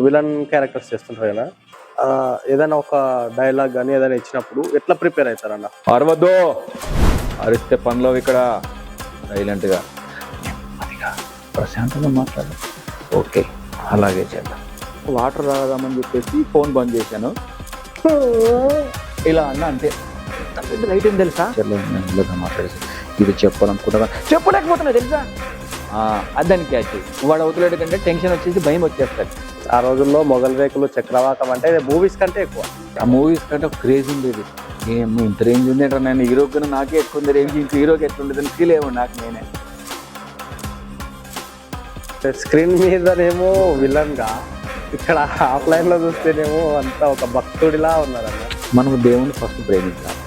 Villain characters చేస్తుంటారు కదా, ఏదైనా ఒక డైలాగ్ కానీ ఏదైనా ఇచ్చినప్పుడు ఎట్లా ప్రిపేర్ అవుతారన్న? అరవద్దు, అరిస్తే పనిలో ఇక్కడ సైలెంట్గా నెమ్మదిగా ప్రశాంతంగా మాట్లాడు. ఓకే, అలాగే చేద్దాం. వాటర్ రాదామని చెప్పేసి ఫోన్ బంద్ చేశాను. ఇలా అన్న అంతే. రైట్ ఏం తెలుసా, మెల్లగా మాట్లాడేసి ఇది చెప్పాలనుకుంటున్నా చెప్పలేకపోతున్నా తెలుసా. దాన్ని క్యాచ్ వాడు అవుతలేడు కంటే టెన్షన్ వచ్చేసి భయం వచ్చేస్తాడు. ఆ రోజుల్లో మొగల్ రేకులు, చక్రవాకం అంటే మూవీస్ కంటే ఎక్కువ. ఆ మూవీస్ కంటే ఒక క్రేజ్ ఉండేది. ఏమో ఇంత రేంజ్ ఉండేట నేను హీరో కన్నా నాకే ఎక్కువ ఉంది రేంజ్, ఇంక హీరోకి ఎట్లా ఉండేదని ఫీల్ అయ్యాను నాకు నేనే. స్క్రీన్ మీదనేమో విలన్ గా, ఇక్కడ ఆఫ్లైన్ లో చూస్తేనేమో అంతా ఒక భక్తుడిలా ఉన్నారన్న. మనం దేవుని ఫస్ట్ ప్రేమించాలి,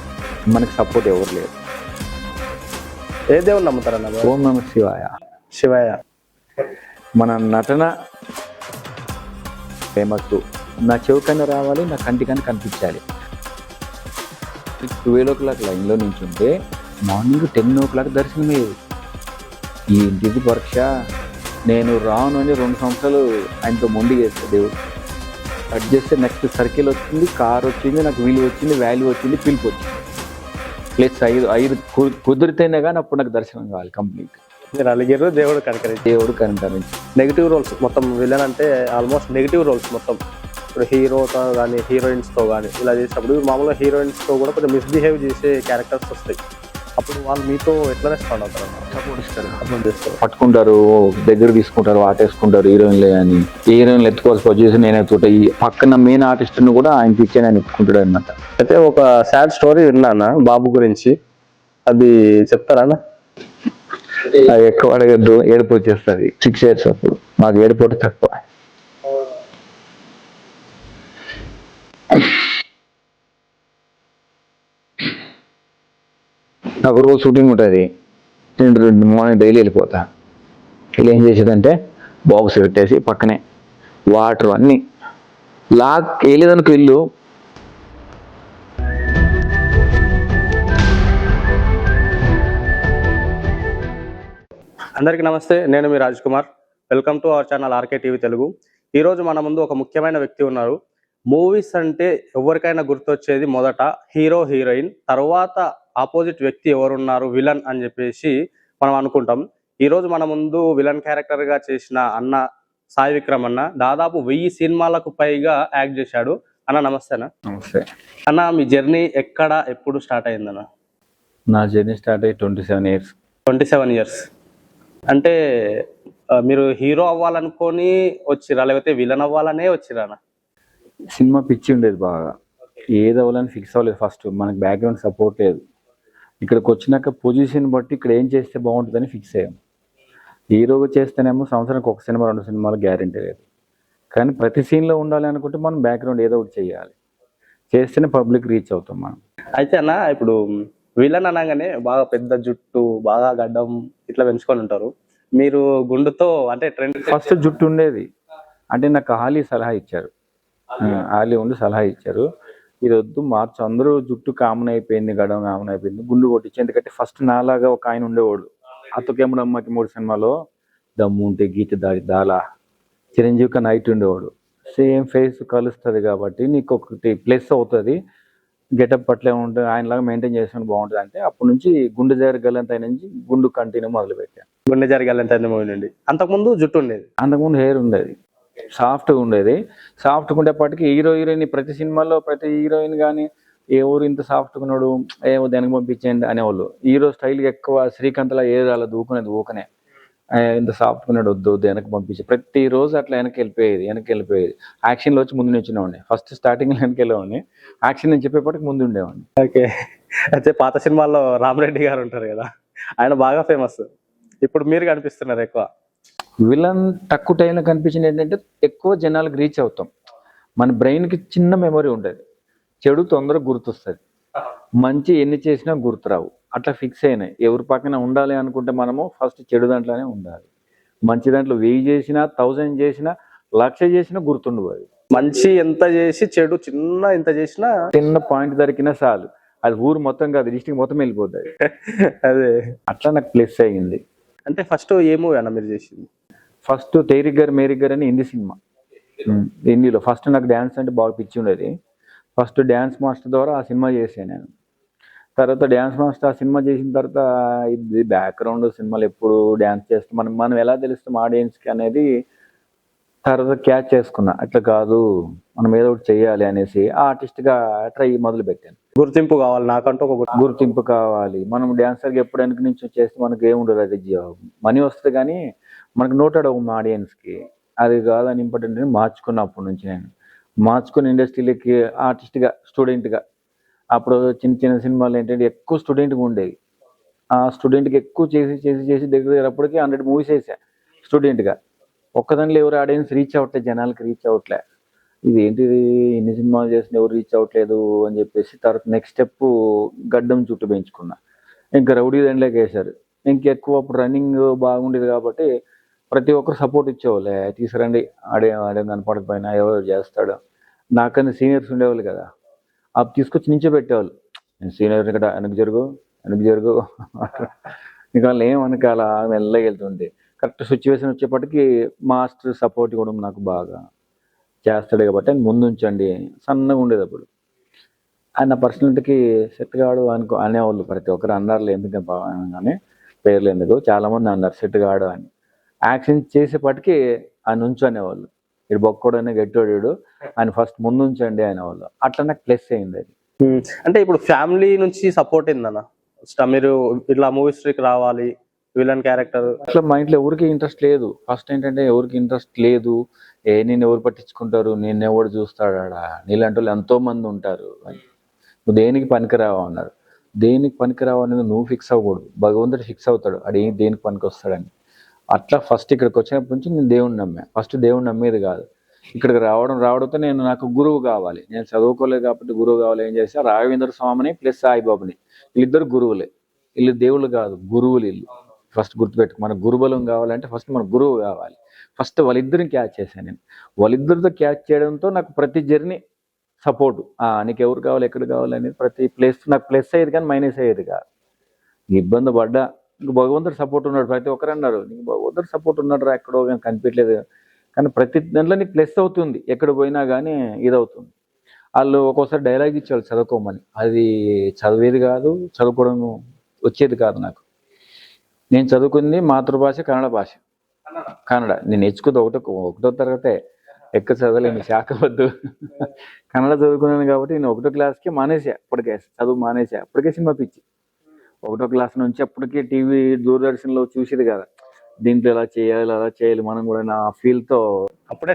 మనకి సపోర్ట్ ఎవరు లేరు. ఏ దేవుని నమ్ముతారన్న? ఓం నమః శివాయ. శివయ్య. మన నటన ఫేమస్, నా చెవికన్నా రావాలి, నా కంటికన్నా కనిపించాలి. 12 o'clock లైన్లో నించుంటే మార్నింగ్ 10 o'clock దర్శనమయ్యేది. ఈ ఇంటిది పరీక్ష, నేను రాను అని 2 సంవత్సరాలు ఆయనతో మొండి చేస్తాను. దేవుడు కట్ చేస్తే నెక్స్ట్ సర్కిల్ వచ్చింది, కార్ వచ్చింది, నాకు విలువ వచ్చింది, వాల్యూ వచ్చింది, పిలుపు వచ్చింది. ప్లస్ 5 కుదిరితేనే కానీ అప్పుడు నాకు దర్శనం కావాలి కంప్లీట్. మీరు అలిగారు, దేవుడు కనకరించి. దేవుడు కనకరించి. నెగిటివ్ రోల్స్ మొత్తం విలన్ అంటే ఆల్మోస్ట్ నెగిటివ్ రోల్స్ మొత్తం. ఇప్పుడు హీరోతో కానీ హీరోయిన్స్తో కానీ ఇలా చేసినప్పుడు మామూలుగా హీరోయిన్స్తో కూడా కొంచెం మిస్బిహేవ్ చేసే క్యారెక్టర్స్ వస్తాయి. అప్పుడు వాళ్ళు మీతో ఎట్లా రెస్పాండ్ అవుతారు? సపోర్ట్ ఇస్తారు, పట్టుకుంటారు, దగ్గర తీసుకుంటారు, ఆటేసుకుంటారు. హీరోయిన్లే అని హీరోయిన్లు ఎత్తుకోవాల్సి వచ్చేసి నేను ఎత్తుకుంటా. ఈ పక్కన మెయిన్ ఆర్టిస్ట్ని కూడా ఆయన పిచ్చి ఆయన ఎత్తుకుంటాడు అనమాట. అయితే ఒక సాడ్ స్టోరీ విన్నానా బాబు గురించి, అది చెప్తారా? అది ఎక్కువ అడగద్దు, ఏడుపు వచ్చేస్తుంది. 6 years అప్పుడు మాకు ఏడుపోటు తక్కువ. నాకు రోజు షూటింగ్ ఉంటుంది, నేను మార్నింగ్ డైలీ వెళ్ళిపోతా. ఇలా ఏం చేసేదంటే బాక్స్ పెట్టేసి పక్కనే వాటర్ అన్నీ వెళ్ళేదనుకో ఇల్లు. అందరికీ నమస్తే, నేను మీ Raj Kumar. Welcome to our channel RK TV Telugu. ఈరోజు మన ముందు ఒక ముఖ్యమైన వ్యక్తి ఉన్నారు. మూవీస్ అంటే ఎవరికైనా గుర్తొచ్చేది మొదట హీరో హీరోయిన్, తర్వాత ఆపోజిట్ వ్యక్తి ఎవరున్నారు విలన్ అని చెప్పేసి మనం అనుకుంటాం. ఈరోజు మన ముందు విలన్ క్యారెక్టర్గా చేసిన అన్న సాయి విక్రమ్ అన్న దాదాపు 1000 సినిమాలకు పైగా యాక్ట్ చేశాడు. అన్న నమస్తే అన్న. నమస్తే అన్న, మీ జర్నీ ఎక్కడ ఎప్పుడు స్టార్ట్ అయిందన్న? నా జర్నీ స్టార్ట్ అయ్యి 27 years. 27 years అంటే మీరు హీరో అవ్వాలనుకొని వచ్చిరా, లేకపోతే విలన్ అవ్వాలనే వచ్చిరా? సినిమా పిచ్చి ఉండేది బాగా, ఏది అవ్వాలని ఫిక్స్ అవ్వలేదు. ఫస్ట్ మనకు బ్యాక్గ్రౌండ్ సపోర్ట్ లేదు. ఇక్కడికి వచ్చినాక పొజిషన్ బట్టి ఇక్కడ ఏం చేస్తే బాగుంటుందని ఫిక్స్ అయ్యాం. హీరోగా చేస్తేనేమో సంవత్సరానికి 1 సినిమా 2 సినిమాలు గ్యారెంటీ లేదు. కానీ ప్రతి సీన్లో ఉండాలి అనుకుంటే మనం బ్యాక్గ్రౌండ్ ఏదో ఒకటి చేయాలి, చేస్తేనే పబ్లిక్ రీచ్ అవుతాం మనం. అయితే అన్న, ఇప్పుడు విలన్ అనగానే బాగా పెద్ద జుట్టు, బాగా గడ్డం ఇట్లా పెంచుకొని ఉంటారు. మీరు గుండుతో అంటే ట్రెండ్. ఫస్ట్ జుట్టు ఉండేది, అంటే నాకు ఆలీ సలహా ఇచ్చారు. ఆలీ ఉండి సలహా ఇచ్చారు, ఇది వద్దు మార్చు, అందరూ జుట్టు కామన్ అయిపోయింది, గడ్డం కామన్ అయిపోయింది, గుండు కొట్టించి. ఎందుకంటే ఫస్ట్ నాలాగా ఒక ఆయన ఉండేవాడు, అత్తకేముడమ్మకి 3 సినిమాలో దమ్ము ఉంటే గీత దాలా, చిరంజీవి కన్నా నైట్ ఉండేవాడు. సేమ్ ఫేస్ కలుస్తుంది కాబట్టి నీకు ఒకటి ప్లస్ అవుతుంది, గెటప్ పట్లే ఉంటుంది, ఆయనలాగా మెయింటైన్ చేసుకుని బాగుంటుంది. అంటే అప్పటి నుంచి గుండె జరగలంత నుంచి గుండు కంటిన్యూ మొదలు పెట్టాను. గుండె జరగాలంత మూవీ నుండి. అంతకుముందు జుట్టు ఉండేది, అంతకుముందు హెయిర్ ఉండేది, సాఫ్ట్గా ఉండేది. సాఫ్ట్గా ఉండేప్పటికీ హీరోయిన్ ప్రతి సినిమాలో ప్రతి హీరోయిన్ కానీ ఎవరు ఇంత సాఫ్ట్గా ఉన్నాడు, ఏమో దానికి పంపించండి అనేవాళ్ళు. హీరో స్టైల్గా ఎక్కువ శ్రీకాంత్లా ఏది అలా దూకునేది ఊకనే, ఇంత సాఫ్ట్గా ఉన్నాడు వద్దు వెనక్కి పంపించి ప్రతిరోజు అట్లా వెనక్కి వెళ్ళిపోయేది. యాక్షన్లో వచ్చి ముందు నిల్చునేవాడిని. ఫస్ట్ స్టార్టింగ్లో వెనక్కి వెళ్ళేవాడిని, యాక్షన్ నేను చెప్పేప్పటికి ముందు ఉండేవాడిని. ఓకే. అయితే పాత సినిమాల్లో రామరెడ్డి గారు ఉంటారు కదా, ఆయన బాగా ఫేమస్. ఇప్పుడు మీరు కనిపిస్తున్నారు ఎక్కువ. విలన్ తక్కువ టైంలో కనిపించింది ఏంటంటే ఎక్కువ జనాలకు రీచ్ అవుతాం. మన బ్రెయిన్కి చిన్న మెమరీ ఉండేది, చెడు తొందరగా గుర్తొస్తుంది, మంచి ఎన్ని చేసినా గుర్తురావు. అట్లా ఫిక్స్ అయినాయి. ఎవరి పక్కన ఉండాలి అనుకుంటే మనము ఫస్ట్ చెడు దాంట్లోనే ఉండాలి. మంచి దాంట్లో 1000 చేసినా 1000 చేసినా 1,00,000 చేసినా గుర్తుండదు. మంచి ఎంత చేసి చెడు చిన్న ఎంత చేసినా, చిన్న పాయింట్ దొరికినా చాలు, అది ఊరు మొత్తం కాదు డిస్ట్రిక్ట్ మొత్తం వెళ్ళిపోతుంది. అదే అట్లా నాకు ప్లస్ అయ్యింది. అంటే ఫస్ట్ ఏ మూవీ అన్న మీరు చేసింది? ఫస్ట్ తేరిక్ గారు మేరిక్ గారు అని హిందీ సినిమా. హిందీలో ఫస్ట్ నాకు డ్యాన్స్ అంటే బాగా పిచ్చి ఉండేది. ఫస్ట్ డ్యాన్స్ మాస్టర్ ద్వారా ఆ సినిమా చేశాను నేను. తర్వాత డ్యాన్స్ మాస్టర్ ఆ సినిమా చేసిన తర్వాత ఇది బ్యాక్గ్రౌండ్ సినిమాలు ఎప్పుడు డ్యాన్స్ చేస్తే మనం మనం ఎలా తెలుస్తాం ఆడియన్స్కి అనేది తర్వాత క్యాచ్ చేసుకున్నా. అట్లా కాదు, మనం ఏదో ఒకటి చెయ్యాలి అనేసి ఆర్టిస్ట్గా ట్రై మొదలు పెట్టాను. గుర్తింపు కావాలి నాకంటూ ఒక గుర్తింపు కావాలి. మనం డ్యాన్సర్కి ఎప్పుడు వెనక నుంచి చేస్తే మనకి ఏముండదు, అది మనీ వస్తుంది కానీ మనకు నోటెడ్ అవ్వం ఆడియన్స్కి. అది కాదని ఇంపార్టెంట్ మార్చుకున్నప్పటి నుంచి నేను మార్చుకుని ఇండస్ట్రీలకి ఆర్టిస్ట్గా స్టూడెంట్గా అప్పుడు చిన్న చిన్న సినిమాలు ఏంటంటే ఎక్కువ స్టూడెంట్గా ఉండేవి. ఆ స్టూడెంట్కి ఎక్కువ చేసి చేసి చేసి దగ్గర అప్పటికి 100 మూవీస్ వేసా స్టూడెంట్గా. ఒక్కదానిలో ఎవరు ఆడియన్స్ రీచ్ అవ్వట్లేదు, జనాలకి రీచ్ అవ్వట్లే. ఇది ఏంటిది ఇన్ని సినిమాలు చేసిన ఎవరు రీచ్ అవ్వట్లేదు అని చెప్పేసి తర్వాత నెక్స్ట్ స్టెప్ గడ్డం చుట్టూ పెంచుకున్నా. ఇంకా రౌడీ దాంట్లోకి వేశారు. ఇంకెక్కువ అప్పుడు రన్నింగ్ బాగుండేది కాబట్టి ప్రతి ఒక్కరు సపోర్ట్ ఇచ్చేవాళ్ళే, తీసుకురండి ఆడే కనపడకపోయినా ఎవరు చేస్తాడు. నాకన్నా సీనియర్స్ ఉండేవాళ్ళు కదా, అప్పుడు తీసుకొచ్చి నించో పెట్టేవాళ్ళు. నేను సీనియర్ ఇక్కడ వెనక్కి జరుగు ఇంకా వాళ్ళు ఏమనక అలా మెల్లగా వెళ్తుండే. కరెక్ట్ సిచ్యువేషన్ వచ్చేప్పటికి మాస్టర్ సపోర్ట్ ఇవ్వడం నాకు బాగా చేస్తాడు కాబట్టి ఆయన ముందు ఉంచండి. సన్నగా ఉండేది అప్పుడు. ఆయన పర్సనాలిటీకి సెట్ కాడు అనేవాళ్ళు ప్రతి ఒక్కరు అన్నారులే, ఎందుకంటే కానీ పేర్లు ఎందుకు చాలామంది అన్నారు సెట్ కాడు అని. యాక్షన్ చేసేపటికి ఆయన ఉంచనేవాళ్ళు. ఇటు బొక్కోడనే గట్టివాడు ఆయన ఫస్ట్ ముందు ఉంచండి అనేవాళ్ళు. అట్లా నాకు ప్లస్ అయింది అది. అంటే ఇప్పుడు ఫ్యామిలీ నుంచి సపోర్ట్ ఏందన్న, మీరు ఇట్లా మూవీస్కి రావాలి విలన్ క్యారెక్టర్ అట్లా మా ఇంట్లో ఎవరికి ఇంట్రెస్ట్ లేదు. ఫస్ట్ ఏంటంటే ఎవరికి ఇంట్రెస్ట్ లేదు, నేను ఎవరు పట్టించుకుంటారు, నేను ఎవరు చూస్తాడా, నీలాంటి వాళ్ళు ఎంతో మంది ఉంటారు, నువ్వు దేనికి పనికిరావు అన్నారు. దేనికి పనికిరావు అనేది నువ్వు ఫిక్స్ అవ్వకూడదు, భగవంతుడు ఫిక్స్ అవుతాడు అది దేనికి పనికి వస్తాడని. అట్లా ఫస్ట్ ఇక్కడికి వచ్చినప్పటి నుంచి నేను దేవుడిని నమ్మా. ఫస్ట్ దేవుడిని నమ్మేది కాదు, ఇక్కడికి రావడంతో నాకు గురువు కావాలి. నేను చదువుకోలేదు కాబట్టి గురువు కావాలి. ఏం చేశా, రాఘవేంద్ర స్వామిని ప్లస్ సాయిబాబుని, వీళ్ళిద్దరు గురువులే. వీళ్ళు దేవుళ్ళు కాదు, గురువులు వీళ్ళు. ఫస్ట్ గుర్తుపెట్టుకు, మన గురుబలం కావాలంటే ఫస్ట్ మన గురువు కావాలి. ఫస్ట్ వాళ్ళిద్దరిని క్యాచ్ చేశాను నేను. వాళ్ళిద్దరితో క్యాచ్ చేయడంతో నాకు ప్రతి జర్నీ సపోర్టు. నీకు ఎవరు కావాలి, ఎక్కడ కావాలి అనేది ప్రతి ప్లేస్ నాకు ప్లస్ అయ్యేది కానీ మైనస్ అయ్యేది కాదు. ఇబ్బంది పడ్డా ఇంక భగవంతుడు సపోర్ట్ ఉన్నాడు. ప్రతి ఒక్కరు అన్నారు నీకు భగవంతుడు సపోర్ట్ ఉన్నాడు రా, ఎక్కడో కానీ కనిపించలేదు. కానీ ప్రతి దాంట్లో నీకు ప్లస్ అవుతుంది, ఎక్కడ పోయినా కానీ ఇదవుతుంది. వాళ్ళు ఒక్కోసారి డైలాగ్ ఇచ్చేవాళ్ళు చదువుకోమని, అది చదివేది కాదు, చదువుకోవడం వచ్చేది కాదు నాకు. నేను చదువుకుంది మాతృభాష కన్నడ భాష, కన్నడ. నేను నేర్చుకుంది ఒకటో తరగతే, ఎక్కడ చదవలేను, శాఖవద్దు. కన్నడ చదువుకున్నాను కాబట్టి నేను 1వ క్లాస్కి మానేసా. అప్పటికే చదువు మానేసా. అప్పటికే సినిమా పిచ్చి. 1వ క్లాస్ నుంచి అప్పటికే టీవీ దూరదర్శన్లో చూసేది కదా, దీంట్లో ఎలా చేయాలి మనం కూడా నా ఫీల్తో అప్పుడే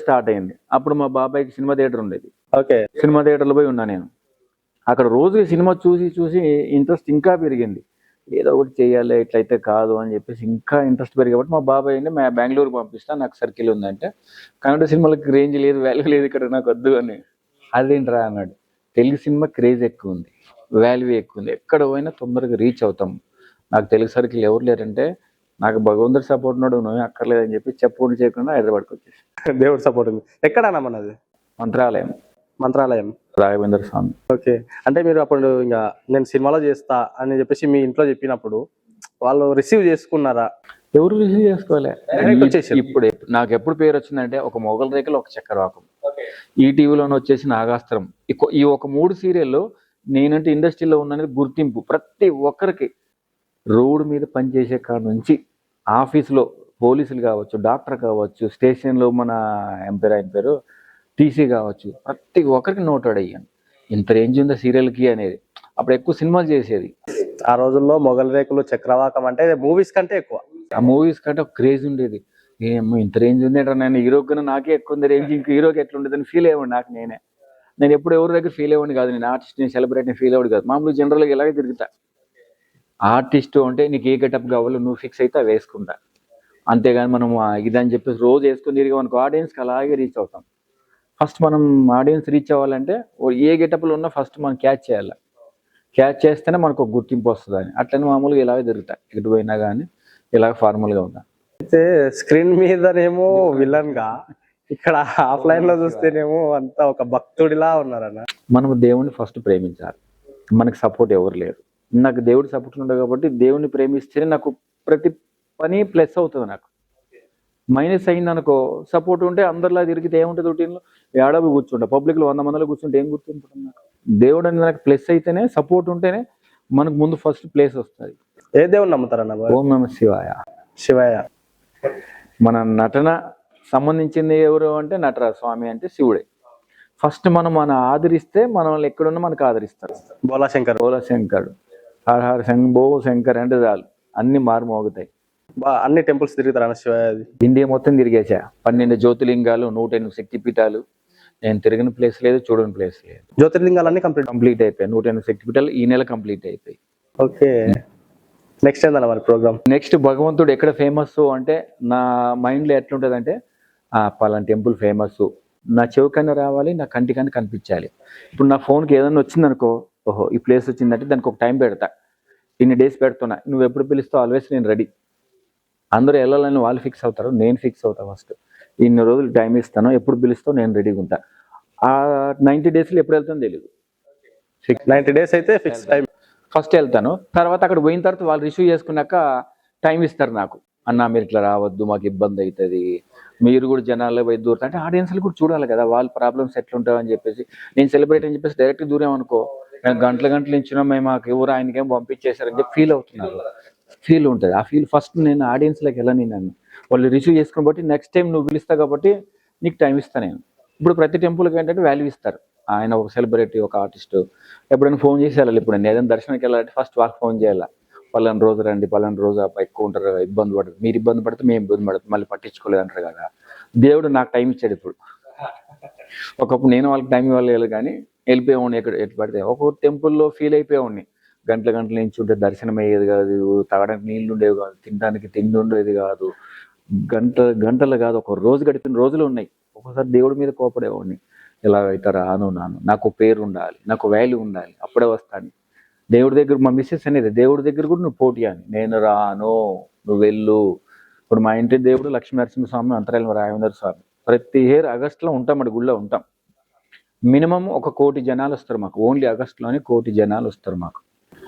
స్టార్ట్ అయింది. అప్పుడు మా బాబాయ్కి సినిమా థియేటర్ ఉండేది. ఓకే, సినిమా థియేటర్లో పోయి ఉన్నా నేను. అక్కడ రోజు సినిమా చూసి ఇంట్రెస్ట్ ఇంకా పెరిగింది. ఏదో ఒకటి చేయాలి, ఇట్లయితే కాదు అని చెప్పేసి ఇంకా ఇంట్రెస్ట్ పెరిగేబట్టి మా బాబాయ్ అండి మా బెంగళూరు పంపిస్తా, నాకు సర్కిల్ ఉందంటే కన్నడ సినిమాలకు రేంజ్ లేదు, వాల్యూ లేదు ఇక్కడ, నాకు వద్దు అని. అదేంట్రా అన్నాడు, తెలుగు సినిమా క్రేజ్ ఎక్కువ ఉంది, వాల్యూ ఎక్కువ ఉంది, ఎక్కడ పోయినా తొందరగా రీచ్ అవుతాం. నాకు తెలుగు సర్కిల్ ఎవరు లేరంటే నాకు భగవంతుడు సపోర్ట్ ఉన్నాడు, నువ్వు అక్కర్లేదని చెప్పి చెప్పుకుంటూ చేయకుండా హైదరాబాద్కి వచ్చేసి. దేవుడు సపోర్ట్ ఉంది. ఎక్కడన్నా మనది? మంత్రాలయం రాఘవేంద్ర స్వామి. ఓకే, అంటే మీరు అప్పుడు ఇంకా నేను సినిమాలో చేస్తా అని చెప్పేసి మీ ఇంట్లో చెప్పినప్పుడు వాళ్ళు రిసీవ్ చేసుకున్నారా? ఎవరు రిసీవ్ చేసుకోలే. ఇప్పుడు నాకు ఎప్పుడు పేరు వచ్చిందంటే ఒక మొగల రేఖలు, ఒక చక్రవాకం, ఈ టీవీలోనే వచ్చేసి నాగాస్త్రం. ఈ ఒక 3 సీరియల్లో నేనంటే ఇండస్ట్రీలో ఉన్నది గుర్తింపు ప్రతి ఒక్కరికి. రోడ్డు మీద పనిచేసే కాడ నుంచి ఆఫీసులో పోలీసులు కావచ్చు, డాక్టర్ కావచ్చు, స్టేషన్లో మన ఆయన పేరు టీసీ కావచ్చు, ప్రతి ఒక్కరికి నోటెడ్ అయ్యాను. ఇంత రేంజ్ ఉందా సీరియల్కి అనేది. అప్పుడు ఎక్కువ సినిమాలు చేసేది. ఆ రోజుల్లో మొగల రేకులు, చక్రవాకం అంటే మూవీస్ కంటే ఎక్కువ, ఆ మూవీస్ కంటే ఒక క్రేజ్ ఉండేది. ఏమో ఇంత రేంజ్ ఉంది అంటే నేను హీరో కన్నా నాకే ఎక్కువ ఉంది రేంజ్, ఇంక హీరోకి ఎట్లా ఉండేది అని ఫీల్ అయ్యాడు నాకు నేను ఎప్పుడు ఎవరి దగ్గర ఫీల్ అయ్యాడు కాదు. నేను ఆర్టిస్ట్ని, సెలబ్రిటీని ఫీల్ అవ్వడు కాదు. మామూలు జనరల్గా ఇలాగే తిరుగుతా. ఆర్టిస్ట్ అంటే నీకు ఏ గెటప్ కావాలో నువ్వు ఫిక్స్ అయితే వేసుకుంటా, అంతేగాని మనం ఇదని చెప్పేసి రోజు వేసుకొని తిరిగామనుకో ఆడియన్స్కి అలాగే రీచ్ అవుతాం. ఫస్ట్ మనం ఆడియన్స్ రీచ్ అవ్వాలంటే ఏ గెటప్లో ఉన్నా ఫస్ట్ మనం క్యాచ్ చేయాలి. క్యాచ్ చేస్తేనే మనకు ఒక గుర్తింపు వస్తుంది అని. అట్లనే మామూలుగా ఇలాగే తిరుగుతా, ఎటు పోయినా కానీ ఇలాగ ఫార్మల్గా ఉంటా. అయితే స్క్రీన్ మీదనేమో విలన్ గా, ఇక్కడ ఆఫ్లైన్ లో చూస్తేనేమో అంతా ఒక భక్తుడిలా ఉన్నారన్న. మనం దేవుణ్ణి ఫస్ట్ ప్రేమించాలి. మనకి సపోర్ట్ ఎవరు లేరు. నాకు దేవుడి సపోర్ట్ ఉండదు కాబట్టి దేవుణ్ణి ప్రేమిస్తేనే నాకు ప్రతి పని ప్లస్ అవుతుంది. నాకు మైనస్ అయింది అనుకో, సపోర్ట్ ఉంటే అందరిలా తిరిగితే ఏముంటుంది రొటీన్లో, ఏడాది కూర్చుంటా పబ్లిక్లో 100 మందిలో కూర్చుంటే ఏం గుర్తుంటుంది నాకు. దేవుడు అనేది నాకు ప్లస్ అయితేనే, సపోర్ట్ ఉంటేనే మనకు ముందు ఫస్ట్ ప్లేస్ వస్తుంది. ఏ దేవుని నమ్ముతారన్న మరి? ఓం నమ శివాయ. శివయ్య. మన నటన సంబంధించింది ఎవరు అంటే నటరాజ స్వామి అంటే శివుడే. ఫస్ట్ మనం ఆదరిస్తే మనల్ని ఎక్కడున్నా మనకు ఆదరిస్తారు. బోలా శంకర్. బోల శంకరుడు, హర హర శంభో శంకర్ అంటే చాలు అన్ని మారుమోగుతాయి. అన్ని టెంపుల్స్ తిరుగుతారన్న శివయ్యది? ఇండియా మొత్తం తిరిగేసా. 12 జ్యోతిర్లింగాలు, 108 శక్తిపీఠాలు. నేను తిరిగిన ప్లేస్ లేదు, చూడని ప్లేస్ లేదు. జ్యోతిర్లింగాలన్నీ కంప్లీట్ అయిపోయాయి. 108 శక్తిపీఠాలు ఈ నెల కంప్లీట్ అయిపోయి. ఓకే, నెక్స్ట్ ఏందన్న మరి ప్రోగ్రామ్? నెక్స్ట్ భగవంతుడు ఎక్కడ ఫేమస్ అంటే నా మైండ్లో ఎట్లుంటుంది అంటే పలానా టెంపుల్ ఫేమస్, నా చెవికన్నా రావాలి, నా కంటికన్నా కనిపించాలి. ఇప్పుడు నా ఫోన్కి ఏదైనా వచ్చిందనుకో, ఓహో ఈ ప్లేస్ వచ్చిందంటే దానికి ఒక టైం పెడతా, ఇన్ని డేస్ పెడుతున్నా, నువ్వు ఎప్పుడు పిలుస్తావు ఆల్వేస్ నేను రెడీ. అందరూ వెళ్ళాలని వాళ్ళు ఫిక్స్ అవుతారు, నేను ఫిక్స్ అవుతా ఫస్ట్. ఇన్ని రోజులు టైం ఇస్తాను, ఎప్పుడు పిలుస్తావు నేను రెడీగా ఉంటా. ఆ 90 డేస్లో ఎప్పుడు వెళ్తానో తెలియదు. 90 డేస్ అయితే ఫిక్స్ టైం. ఫస్ట్ వెళ్తాను, తర్వాత అక్కడ పోయిన తర్వాత వాళ్ళు రిసీవ్ చేసుకున్నాక టైం ఇస్తారు నాకు. అన్న మీరు ఇట్లా రావద్దు, మాకు ఇబ్బంది అవుతుంది, మీరు కూడా జనాల్లో పోయి దూరుతా అంటే ఆడియన్స్లు కూడా చూడాలి కదా వాళ్ళ ప్రాబ్లమ్స్ ఎట్లుంటాయని చెప్పేసి. నేను సెలబ్రేట్ అని చెప్పేసి డైరెక్ట్ దూరామనుకో, మేము గంటలు ఇచ్చినా మేము మాకు ఎవరు ఆయనకేం పంపించేశారని చెప్పి ఫీల్ అవుతున్నారు. ఫీల్ ఉంటుంది. ఆ ఫీల్ ఫస్ట్ నేను ఆడియన్స్లోకి వెళ్ళని, నన్ను వాళ్ళు రిసీవ్ చేసుకుని బట్టి నెక్స్ట్ టైం నువ్వు పిలుస్తా కాబట్టి నీకు టైం ఇస్తాను నేను. ఇప్పుడు ప్రతి టెంపుల్కి ఏంటంటే వాల్యూ ఇస్తారు. ఆయన ఒక సెలబ్రిటీ, ఒక ఆర్టిస్ట్, ఎప్పుడైనా ఫోన్ చేసి వెళ్ళాలి. ఇప్పుడు నేను ఏదైనా దర్శనానికి వెళ్ళాలంటే ఫస్ట్ వాళ్ళకి ఫోన్ చేయాలి, పలానా రోజు రండి, పలానా రోజు ఎక్కువ ఉంటారు కదా, ఇబ్బంది పడుతుంది, మీరు ఇబ్బంది పడితే మేము ఇబ్బంది పడుతుంది, మళ్ళీ పట్టించుకోలేదు అంటారు కదా. దేవుడు నాకు టైం ఇచ్చాడు ఇప్పుడు. ఒకప్పుడు నేను వాళ్ళకి టైం ఇవ్వాలి కానీ వెళ్ళిపోయేవాడిని ఎటు పడితే. ఒక్కొక్క టెంపుల్లో ఫీల్ అయిపోయేవాడిని, గంటల నుంచి ఉంటే దర్శనం అయ్యేది కాదు, తాగడానికి నీళ్లు ఉండేవి కాదు, తినడానికి తిండి ఉండేది కాదు, గంటలు కాదు ఒక రోజు గడిపిన రోజులు ఉన్నాయి. ఒక్కోసారి దేవుడి మీద కోపడేవాడిని, ఎలాగైతే రాను నాను, నాకు పేరు ఉండాలి, నాకు వాల్యూ ఉండాలి, అప్పుడే వస్తాను. దేవుడి దగ్గర మా మిస్సెస్ అనేది దేవుడి దగ్గర కూడా నువ్వు పోటీ అని, నేను రాను నువ్వు వెళ్ళు. ఇప్పుడు మా ఇంటి దేవుడు లక్ష్మీ నరసింహస్వామి, అంతరాయల రాఘవేంద్ర స్వామి. ప్రతి ఇయర్ ఆగస్టులో ఉంటాం, అటు గుళ్ళో ఉంటాం. మినిమం 1 కోటి జనాలు వస్తారు మాకు. ఓన్లీ ఆగస్టులోనే 1 కోటి జనాలు వస్తారు మాకు.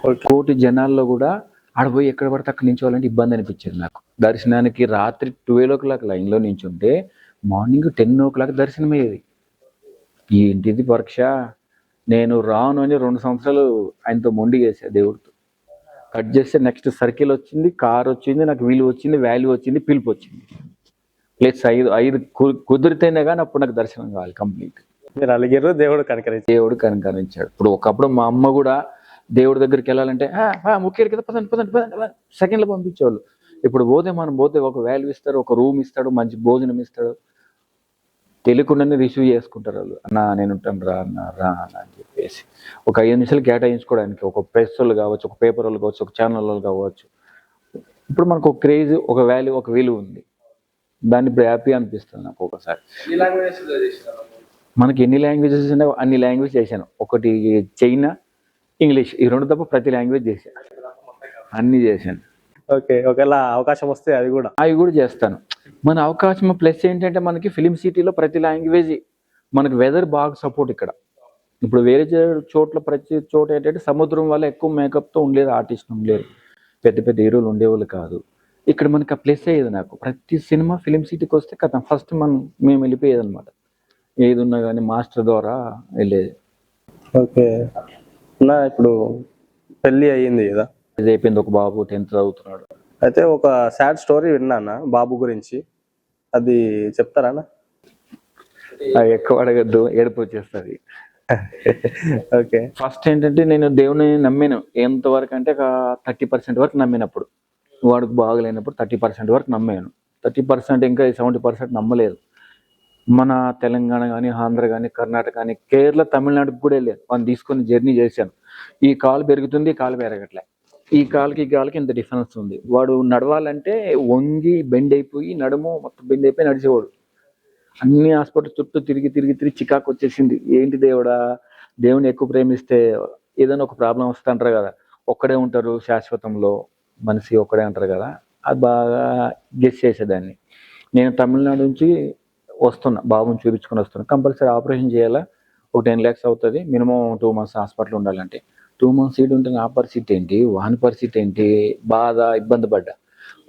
1 కోటి జనాల్లో కూడా ఆడపోయి ఎక్కడ పడితే అక్కడ నించోవాలంటే ఇబ్బంది అనిపించేది నాకు. దర్శనానికి రాత్రి 12 o'clock లైన్లో నించుంటే మార్నింగ్ 10 o'clock దర్శనం అయ్యేది. ఏంటిది పరీక్ష, నేను రాను అని 2 సంవత్సరాలు ఆయనతో మొండి చేశా దేవుడితో. కట్ చేస్తే నెక్స్ట్ సర్కిల్ వచ్చింది, కార్ వచ్చింది, నాకు విలువ వచ్చింది, వాల్యూ వచ్చింది, పిలుపు వచ్చింది. ప్లస్ 5 కుదిరితేనే కానీ అప్పుడు నాకు దర్శనం కావాలి కంప్లీట్. మీరు అలిగారు, దేవుడు కనికరించాడు. ఇప్పుడు ఒకప్పుడు మా అమ్మ కూడా దేవుడి దగ్గరికి వెళ్ళాలంటే ముఖ్యం కదా, పదండి సెకండ్లో పంపించేవాళ్ళు. ఇప్పుడు మనం పోతే ఒక వాల్యూ ఇస్తారు, ఒక రూమ్ ఇస్తాడు, మంచి భోజనం ఇస్తాడు, తెలియకుండానే రిసీవ్ చేసుకుంటారు వాళ్ళు. అన్న నేను ఉంటాను రా అన్న అని చెప్పేసి ఒక 5 నిమిషాలు కేటాయించుకోవడానికి ఒక ప్రెస్ వాళ్ళు కావచ్చు, ఒక పేపర్ వాళ్ళు కావచ్చు, ఒక ఛానల్ వాళ్ళు కావచ్చు. ఇప్పుడు మనకు ఒక క్రేజ్, ఒక వాల్యూ, ఒక విలువ ఉంది. దాన్ని ఇప్పుడు హ్యాపీ అనిపిస్తుంది నాకు. ఒకసారి మనకి ఎన్ని లాంగ్వేజెస్ ఉన్నాయో అన్ని లాంగ్వేజ్ చేశాను. ఒకటి చైనా, ఇంగ్లీష్, ఈ 2 తప్ప ప్రతి లాంగ్వేజ్ చేశాను, అన్ని చేశాను. ఓకే, ఒకవేళ అవకాశం వస్తే అవి కూడా చేస్తాను. మన అవకాశం ప్లస్ ఏంటంటే మనకి ఫిలిం సిటీలో ప్రతి లాంగ్వేజ్, మనకి వెదర్ బాగా సపోర్ట్ ఇక్కడ. ఇప్పుడు వేరే చోట్ల ప్రతి చోట ఏంటంటే సముద్రం వల్ల ఎక్కువ మేకప్తో ఉండలేదు, ఆర్టిస్ట్ ఉండలేరు, పెద్ద హీరోలు ఉండేవాళ్ళు కాదు. ఇక్కడ మనకి ఆ ప్లస్ అయ్యేది నాకు. ప్రతి సినిమా ఫిలిం సిటీకి వస్తే కథ ఫస్ట్ మేము వెళ్ళిపోయేది అనమాట. ఏది ఉన్నా కానీ మాస్టర్ ద్వారా వెళ్ళేది. ఓకే, ఇప్పుడు పెళ్ళి అయ్యింది కదా, ఇది అయిపోయింది, ఒక బాబు 10th చదువుతున్నాడు. అయితే ఒక సాడ్ స్టోరీ విన్నానా బాబు గురించి, అది చెప్తారా? ఎక్కువ అడగద్దు, ఏడుపు వచ్చేస్తుంది. ఓకే, ఫస్ట్ ఏంటంటే నేను దేవుని నమ్మాను. ఎంతవరకు అంటే ఒక 30% వరకు నమ్మినప్పుడు, వాడికి బాగలేనప్పుడు 30% వరకు నమ్మాను. 30% ఇంకా 70% నమ్మలేదు. మన తెలంగాణ కానీ, ఆంధ్ర కానీ, కర్ణాటక కానీ, కేరళ, తమిళనాడుకి కూడా వెళ్ళాను. వాడిని తీసుకొని జర్నీ చేశాను. ఈ కాలు పెరుగుతుంది, ఈ కాలు పెరగట్లే, ఈ కాలుకి ఇంత డిఫరెన్స్ ఉంది. వాడు నడవాలంటే వంగి బెండ్ అయిపోయి, నడుము మొత్తం బెండ్ అయిపోయి నడిచేవాడు. అన్ని హాస్పిటల్ చుట్టూ తిరిగి చికాకు వచ్చేసింది. ఏంటి దేవుడా, దేవుని ఎక్కువ ప్రేమిస్తే ఏదైనా ఒక ప్రాబ్లం వస్తుంటారు కదా, ఒక్కడే ఉంటారు శాశ్వతంలో, మనిషి ఒక్కడే అంటారు కదా, అది బాగా గెస్ చేసేదాన్ని. నేను తమిళనాడు నుంచి వస్తున్నా, బాబుని చూపించుకొని వస్తున్నా. కంపల్సరీ ఆపరేషన్ చేయాలా, ఒక 10 lakhs అవుతుంది, మినిమం 2 months హాస్పిటల్ ఉండాలంటే. 2 months సీట్ ఉంటే నా పరిస్థితి ఏంటి, వాని పరిస్థితి ఏంటి, బాధ, ఇబ్బంది పడ్డా.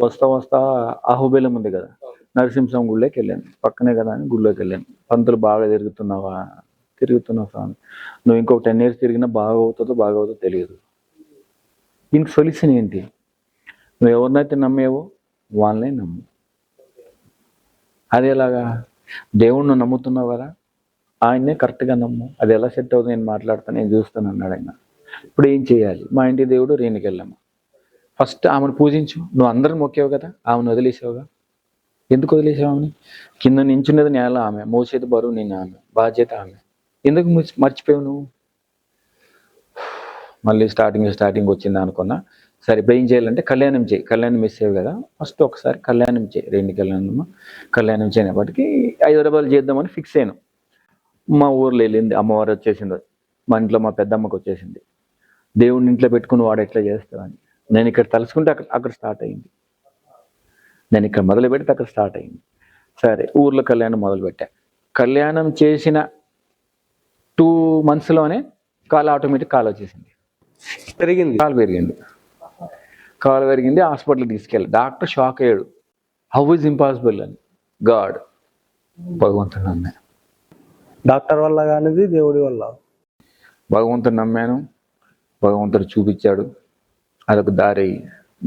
వస్తా అహోబిలం ఉంది కదా, నరసింహస్వామి గుళ్ళోకి వెళ్ళాను, పక్కనే కదా అని గుళ్ళోకి వెళ్ళాను. పంతులు బాగా తిరుగుతున్నావా? తిరుగుతున్నావు స్వామి. నువ్వు ఇంకొక 10 years తిరిగినా బాగా అవుతుందో తెలియదు. దీనికి సొల్యూషన్ ఏంటి? నువ్వు ఎవరినైతే నమ్మేవో వాళ్ళనే నమ్ము. అది ఎలాగా? దేవుణ్ణి నమ్ముతున్నావు కదా, ఆయన్నే కరెక్ట్గా నమ్ము. అది ఎలా సెట్ అవుతుంది, నేను మాట్లాడతాను, నేను చూస్తాను అన్నాడు ఆయన. ఇప్పుడు ఏం చేయాలి? మా ఇంటి దేవుడు రేణుకెళ్ళమ్మ. ఫస్ట్ ఆమెను పూజించు. నువ్వు అందరిని మొక్కేవు కదా, ఆమెను వదిలేసావుగా. ఎందుకు వదిలేసావు ఆమెని? కింద నించున్నది నేల ఆమె, మోసేది బరువు నేను ఆమె, బాధ్యత ఆమె. ఎందుకు మర్చిపోయావు నువ్వు? మళ్ళీ స్టార్టింగ్ వచ్చింది అనుకున్నా. సరే ఇప్పుడు ఏం చేయాలంటే కళ్యాణం చేయి. కళ్యాణం మిస్ అయ్యావు కదా, ఫస్ట్ ఒకసారి కళ్యాణం చేయి. కళ్యాణం చేయనప్పటికీ 5 రూపాయలు చేద్దామని ఫిక్స్ అయ్యాను. మా ఊర్లో వెళ్ళింది, అమ్మవారు వచ్చేసింది, మా ఇంట్లో మా పెద్దమ్మకి వచ్చేసింది. దేవుడిని ఇంట్లో పెట్టుకుని వాడు ఎట్లా చేస్తావని నేను ఇక్కడ తలుచుకుంటే అక్కడ స్టార్ట్ అయింది. నేను ఇక్కడ మొదలు పెడితే అక్కడ స్టార్ట్ అయింది. సరే ఊర్లో కళ్యాణం మొదలుపెట్టా. కళ్యాణం చేసిన 2 monthsలోనే ఆటోమేటిక్ కాలు వచ్చేసింది, కాలు పెరిగింది. హాస్పిటల్కి తీసుకెళ్ళి డాక్టర్ షాక్ అయ్యాడు. హౌ ఇస్ ఇంపాసిబుల్ అని. గాడ్, భగవంతుని నమ్మాను. డాక్టర్ వల్ల కానిది దేవుడి వల్ల. భగవంతుని నమ్మాను, భగవంతుడు చూపించాడు, అదొక దారి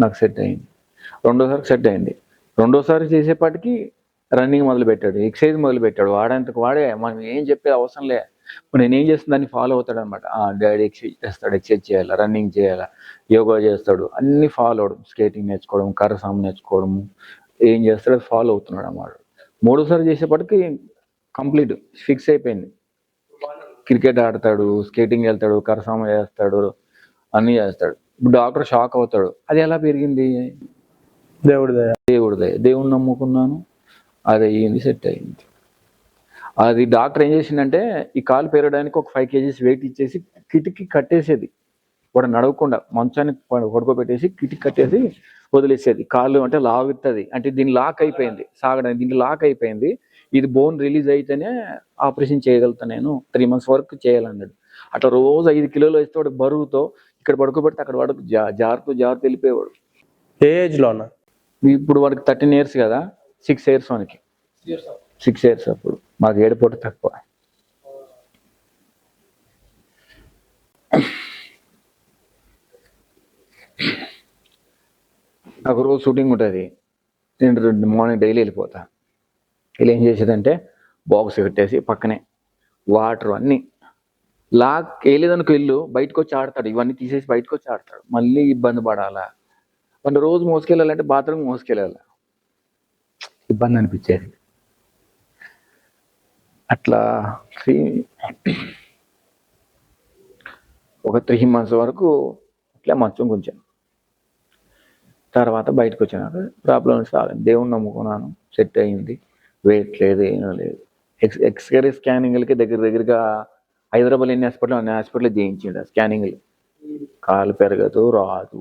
నాకు సెట్ అయింది. రెండోసారి సెట్ అయింది. రెండోసారి చేసేపాటికి రన్నింగ్ మొదలు పెట్టాడు, ఎక్సర్సైజ్ మొదలు పెట్టాడు. వాడేంతకు వాడే, మనం ఏం చెప్పే అవసరం లే. ఇప్పుడు నేనేం చేస్తాను దాన్ని ఫాలో అవుతాడు అనమాట. డాడీ ఎక్సర్సైజ్ చేస్తాడు, ఎక్సర్సైజ్ చేయాలా, రన్నింగ్ చేయాలా, యోగా చేస్తాడు, అన్ని ఫాలో అవడం, స్కేటింగ్ నేర్చుకోవడం, కర్రసాము నేర్చుకోవడం, ఏం చేస్తాడో ఫాలో అవుతున్నాడు అన్నమాట. మూడోసారి చేసేపాటికి కంప్లీట్ ఫిక్స్ అయిపోయింది. క్రికెట్ ఆడతాడు, స్కేటింగ్ వెళ్తాడు, కర్రసాము చేస్తాడు, అన్నీ చేస్తాడు. ఇప్పుడు డాక్టర్ షాక్ అవుతాడు. అది ఎలా పెరిగింది? దేవుడిని నమ్ముకున్నాను, అది అయ్యింది, సెట్ అయ్యింది. అది డాక్టర్ ఏం చేసిందంటే ఈ కాలు పెరగడానికి ఒక 5 kgs వెయిట్ ఇచ్చేసి కిటికీ కట్టేసేది. వాడు నడవకుండా మంచాన్ని పడుకోబెట్టేసి కిటికీ కట్టేసి వదిలేసేది. కాళ్ళు అంటే లాగుతుంది, అంటే దీన్ని లాక్ అయిపోయింది, సాగడానికి దీన్ని లాక్ అయిపోయింది. ఇది బోన్ రిలీజ్ అయితేనే ఆపరేషన్ చేయగలుగుతాను, నేను 3 months వరకు చేయాలన్నాడు. అట్లా రోజు 5 kilos వేస్తే వాడు బరువుతో ఇక్కడ పడుకోబెడితే అక్కడ వాడు జారుతూ వెళ్ళిపోయేవాడు. ఏ ఏజ్లో అన్న? ఇప్పుడు వాడికి 13 years కదా, 6 years వానికి, 6 years. అప్పుడు మాకు 7 పూట తక్కువ. ఒక రోజు షూటింగ్ ఉంటుంది, నేను మార్నింగ్ డైలీ వెళ్ళిపోతా. వీళ్ళు ఏం చేసేదంటే బాక్స్ పెట్టేసి పక్కనే వాటర్ అన్నీ వేయలేదనుకో ఇల్లు బయటకు వచ్చి ఆడతాడు, ఇవన్నీ తీసేసి బయటకు వచ్చి ఆడతాడు. మళ్ళీ ఇబ్బంది పడాలా, వాళ్ళు రోజు మోసుకెళ్ళాలంటే బాత్రూమ్ మోసుకెళ్ళాలి, ఇబ్బంది అనిపించేది. అట్లా ఒక 3 months వరకు అట్లా మంచం కొంచెం. తర్వాత బయటకు వచ్చినాక ప్రాబ్లమ్స్ రాలేదు, దేవుణ్ణి నమ్ముకున్నాను, సెట్ అయ్యింది. వెయిట్ లేదు, ఏం లేదు. ఎక్స్రే స్కానింగ్లకి దగ్గరగా హైదరాబాద్ అన్ని హాస్పిటల్ చేయించిండు స్కానింగ్లు. కాలు పెరగదు, రాదు.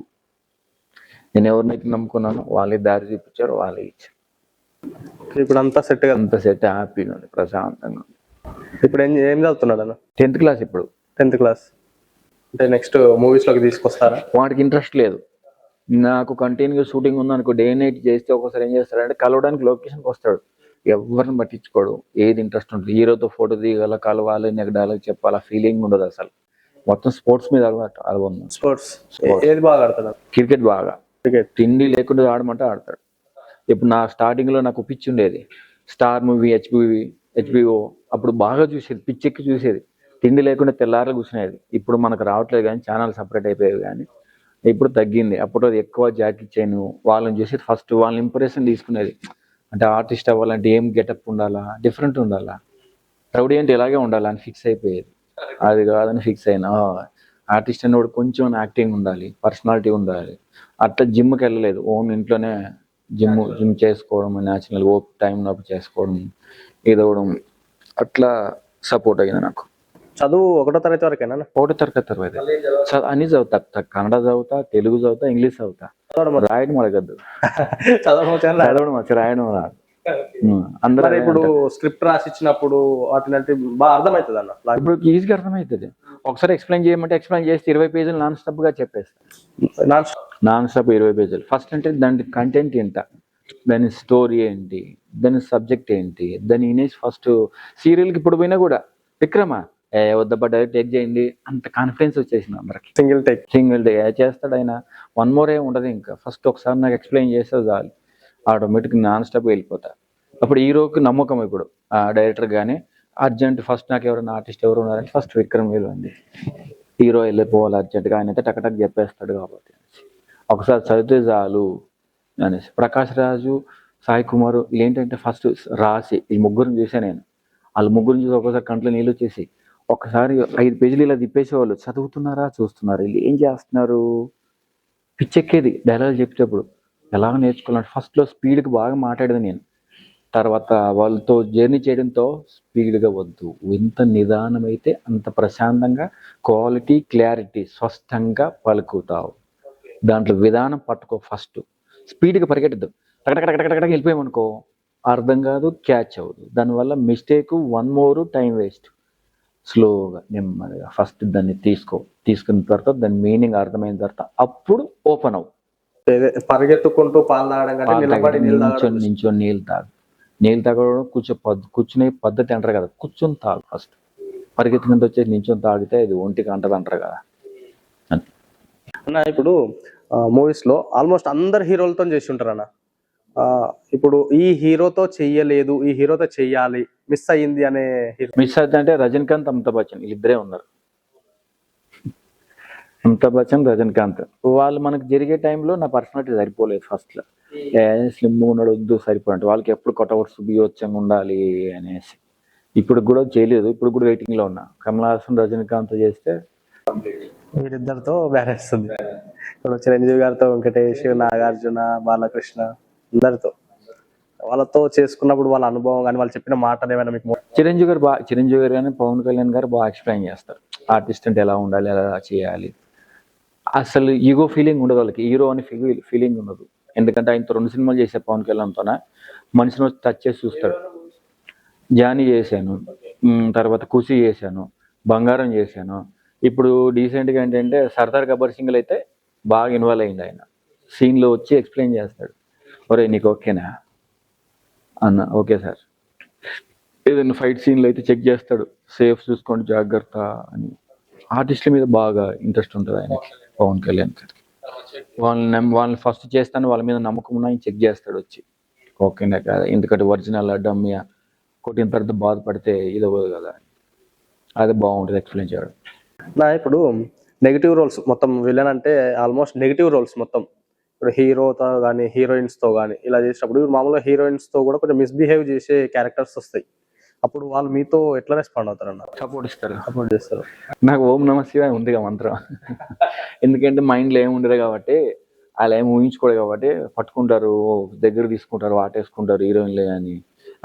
నేను ఎవరినైతే నమ్ముకున్నానో వాళ్ళే దారి చూపించారు, వాళ్ళే ఇచ్చారు. ఇప్పుడు అంతా సెట్ హ్యాపీగా ఉంది, ప్రశాంతంగా. ఇప్పుడు ఏం చదువుతున్నాడు అన్న? 10th class. ఇప్పుడు 10th class అంటే నెక్స్ట్ మూవీస్లోకి తీసుకొస్తారా? వాడికి ఇంట్రెస్ట్ లేదు. నాకు కంటిన్యూగా షూటింగ్ ఉందనుకో, డే నైట్ చేస్తే ఒకసారి ఏం చేస్తాడంటే కలవడానికి లొకేషన్కి వస్తాడు, ఎవరిని పట్టించుకోడు. ఏది ఇంట్రెస్ట్ ఉంటుంది, హీరోతో ఫోటో దిగాల, కలవాలి, నాకు డైలాగ్ చెప్పాలా, ఫీలింగ్ ఉండదు అసలు. మొత్తం స్పోర్ట్స్ మీద అలవాటు. స్పోర్ట్స్ ఏది బాగా ఆడతాడు? క్రికెట్ బాగా. తిండి లేకుండా ఆడమంటే ఆడతాడు. ఇప్పుడు నా స్టార్టింగ్లో నాకు పిచ్చి ఉండేది, స్టార్ మూవీ, హెచ్బిఓ, అప్పుడు బాగా చూసేది, పిచ్చెక్కి చూసేది. తిండి లేకుండా తెల్లారలు కూర్చునేది. ఇప్పుడు మనకు రావట్లేదు కానీ, ఛానల్ సపరేట్ అయిపోయేవి కానీ ఇప్పుడు తగ్గింది. అప్పుడు అది ఎక్కువ జాకీ చైన్ వాళ్ళని చూసి ఫస్ట్ వాళ్ళని ఇంప్రెషన్ తీసుకునేది. అంటే ఆర్టిస్ట్ అవ్వాలంటే ఏం గెటప్ ఉండాలా, డిఫరెంట్ ఉండాలా, రౌడీ అంటే ఇలాగే ఉండాలా అని ఫిక్స్ అయిపోయేది. అది కాదని ఫిక్స్ అయినా ఆర్టిస్ట్ అనేవాడు కొంచెం యాక్టింగ్ ఉండాలి, పర్సనాలిటీ ఉండాలి. అట్లా జిమ్కి వెళ్ళలేదు, ఓన్ ఇంట్లోనే జిమ్ చేసుకోవడం, న్యాచురల్ టైం నొప్పి చేసుకోవడం, ఇదవడం, అట్లా సపోర్ట్ అయ్యింది నాకు. చదువు 1వ తరగతి వరకేనా? 1వ తరగతి తర్వాత అన్ని చదువుతా, కన్నడ చదువుతా, తెలుగు చదువుతా, ఇంగ్లీష్ చదువుతా. రాయడం అడగద్దు, చదవడం వచ్చి రాయడం రాదు. అందరూ ఇప్పుడు స్క్రిప్ట్ రాసి ఇచ్చినప్పుడు వాటిని బాగా అర్థమవుతుంది అన్న. ఇప్పుడు ఈజీగా అర్థమవుతుంది. ఒకసారి ఎక్స్ప్లెయిన్ చేయమంటే ఎక్స్ప్లెయిన్ చేసి 20 pages నాన్ స్టాప్ గా చెప్పేస్తా. Non stop 20 pages. ఫస్ట్ అంటే దాని కంటెంట్ ఎంత, దాని స్టోరీ ఏంటి, దాని సబ్జెక్ట్ ఏంటి, దాని ఇమేజ్ ఫస్ట్ సీరియల్కి ఇప్పుడు పోయినా కూడా విక్రమా వద్దబ్బా డైరెక్ట్ టేక్ చేయండి అంత కాన్ఫిడెన్స్ వచ్చేసింది అందరికి. సింగిల్ డే చేస్తాడు ఆయన, వన్ మోర్ ఏం ఉండదు, ఇంకా ఫస్ట్ ఒకసారి నాకు ఎక్స్ప్లెయిన్ చేస్తే చాలు ఆటోమేటిక్ నాన్ స్టాప్ వెళ్ళిపోతా. అప్పుడు హీరోకి నమ్మకం, ఇప్పుడు డైరెక్టర్ కానీ అర్జెంట్ ఫస్ట్ నాకు ఎవరైనా ఆర్టిస్ట్ ఎవరు ఉన్నారంటే ఫస్ట్ విక్రమ్ వీలు అండి, హీరో వెళ్ళిపోవాలి అర్జెంట్గా, ఆయన అయితే టక్ చెప్పేస్తాడు కాబట్టి ఒకసారి చదివితే చాలు అనేసి. ప్రకాష్ రాజు, సాయి కుమార్ ఏంటంటే ఫస్ట్ రాసి ఈ ముగ్గురిని చూసా నేను, వాళ్ళ ముగ్గురిని చూసి ఒక్కోసారి కంట్లో నీళ్ళు వచ్చేసి ఒకసారి 5 పేజీలు ఇలా తిప్పేసేవాళ్ళు, చదువుతున్నారా చూస్తున్నారు వీళ్ళు ఏం చేస్తున్నారు, పిచ్చెక్కేది డైలాగ్ చెప్పేటప్పుడు. ఎలా నేర్చుకోవాలంటే ఫస్ట్లో స్పీడ్కి బాగా మాట్లాడేది నేను, తర్వాత వాళ్ళతో జర్నీ చేయడంతో స్పీడ్గా వద్దు, ఎంత నిదానమైతే అంత ప్రశాంతంగా క్వాలిటీ క్లారిటీ స్పష్టంగా పలుకుతావు, దాంట్లో విధానం పట్టుకో, ఫస్ట్ స్పీడ్గా పరిగెట్టద్దు, టకటక వెళ్ళిపోయామనుకో అర్థం కాదు, క్యాచ్ అవ్వదు, దానివల్ల mistake, one more time waste. స్లోగా నెమ్మదిగా ఫస్ట్ దాన్ని తీసుకున్న తర్వాత దాని మీనింగ్ అర్థమైన తర్వాత అప్పుడు ఓపెన్ అవ్వు. పరిగెత్తుకుంటూ పాలు తాగడం, నించొని నీళ్ళు తాగడం కూర్చునే పద్ధతి అంటారు కదా, కూర్చొని తాగు ఫస్ట్, పరిగెత్తుకుంటూ వచ్చేసి నించొని తాగితే ఇది ఒంటికి అంటది అంటారు కదా. అన్న ఇప్పుడు మూవీస్ లో ఆల్మోస్ట్ అందరు హీరోలతో చేసి ఉంటారు అన్న, ఇప్పుడు ఈ హీరోతో చెయ్యలేదు, ఈ హీరోతో చెయ్యాలి, మిస్ అయ్యింది అనే మిస్ అయితే అంటే రజనీకాంత్, అమితాబ్ బచ్చన్ వీళ్ళిద్దరే ఉన్నారు. అమితాబ్ బచ్చన్, రజనీకాంత్ వాళ్ళు మనకు జరిగే టైంలో నా పర్సనాలిటీ సరిపోలేదు ఫస్ట్లో, స్లిమ్ ఉన్నాడు వద్దు సరిపోయినట్టు, వాళ్ళకి ఎప్పుడు కొట్టవర్స్ బీవచ్చంగా ఉండాలి అనేసి. ఇప్పుడు కూడా చేయలేదు, ఇప్పుడు కూడా వెయిటింగ్లో ఉన్నా. కమల్ హాసన్, రజనీకాంత్ చేస్తే వీరిద్దరితో బ్యాలెన్స్ ఉంది. ఇప్పుడు చిరంజీవి గారితో వెంకటేష్, నాగార్జున, బాలకృష్ణ అందరితో వాళ్ళతో చేసుకున్నప్పుడు వాళ్ళ అనుభవం కానీ వాళ్ళు చెప్పిన మాటలు ఏమైనా మీకు? చిరంజీవి గారు కానీ పవన్ కళ్యాణ్ గారు బాగా ఎక్స్ప్లెయిన్ చేస్తారు, ఆర్టిస్ట్ అంటే ఎలా ఉండాలి, ఎలా చేయాలి. అసలు ఈగో ఫీలింగ్ ఉండదు వాళ్ళకి, హీరో అని ఫీలింగ్ ఉండదు. ఎందుకంటే ఆయనతో 2 సినిమాలు చేసే పవన్ కళ్యాణ్తోనే మనిషిని వచ్చి టచ్ చేసి చూస్తాడు. జానీ చేశాను, తర్వాత ఖుషి చేశాను, బంగారం చేశాను. ఇప్పుడు డీసెంట్గా ఏంటంటే సర్దార్ గబ్బర్ సింగ్ అయితే బాగా ఇన్వాల్వ్ అయింది, ఆయన సీన్లో వచ్చి ఎక్స్ప్లెయిన్ చేస్తాడు, ఒరే నీకు ఓకేనా అన్న, ఓకే సార్. ఏదైనా ఫైట్ సీన్లో అయితే చెక్ చేస్తాడు, సేఫ్ చూసుకోండి జాగ్రత్త అని. ఆర్టిస్టుల మీద బాగా ఇంట్రెస్ట్ ఉంటుంది ఆయనకి, పవన్ కళ్యాణ్ గారికి. వాళ్ళని ఫస్ట్ చేస్తాను, వాళ్ళ మీద నమ్మకం ఉన్నాయి చెక్ చేస్తాడు వచ్చి, ఓకేనా కదా, ఎందుకంటే ఒరిజినల్ డమ్మియా కొట్టిన తర్వాత బాధపడితే ఇది అవ్వదు కదా, అది బాగుంటుంది ఎక్స్ప్లెయిన్ చేయడం. నా ఇప్పుడు నెగిటివ్ రోల్స్ మొత్తం, విలన్ అంటే ఆల్మోస్ట్ నెగిటివ్ రోల్స్ మొత్తం, ఇప్పుడు హీరోతో కానీ హీరోయిన్స్తో కానీ ఇలా చేసినప్పుడు మామూలుగా హీరోయిన్స్తో కూడా కొంచెం మిస్బిహేవ్ చేసే క్యారెక్టర్స్ వస్తాయి, అప్పుడు వాళ్ళు మీతో ఎట్లా రెస్పాండ్ అవుతారు అన్న? సపోర్ట్ చేస్తారు. నాకు ఓం నమ శివాయ ఉందిగా మంత్రం, ఎందుకంటే మైండ్లో ఏమి ఉండదు కాబట్టి, అలా ఏమి ఊహించుకోడు కాబట్టి పట్టుకుంటారు, దగ్గర తీసుకుంటారు, వాటేసుకుంటారు హీరోయిన్లే అని.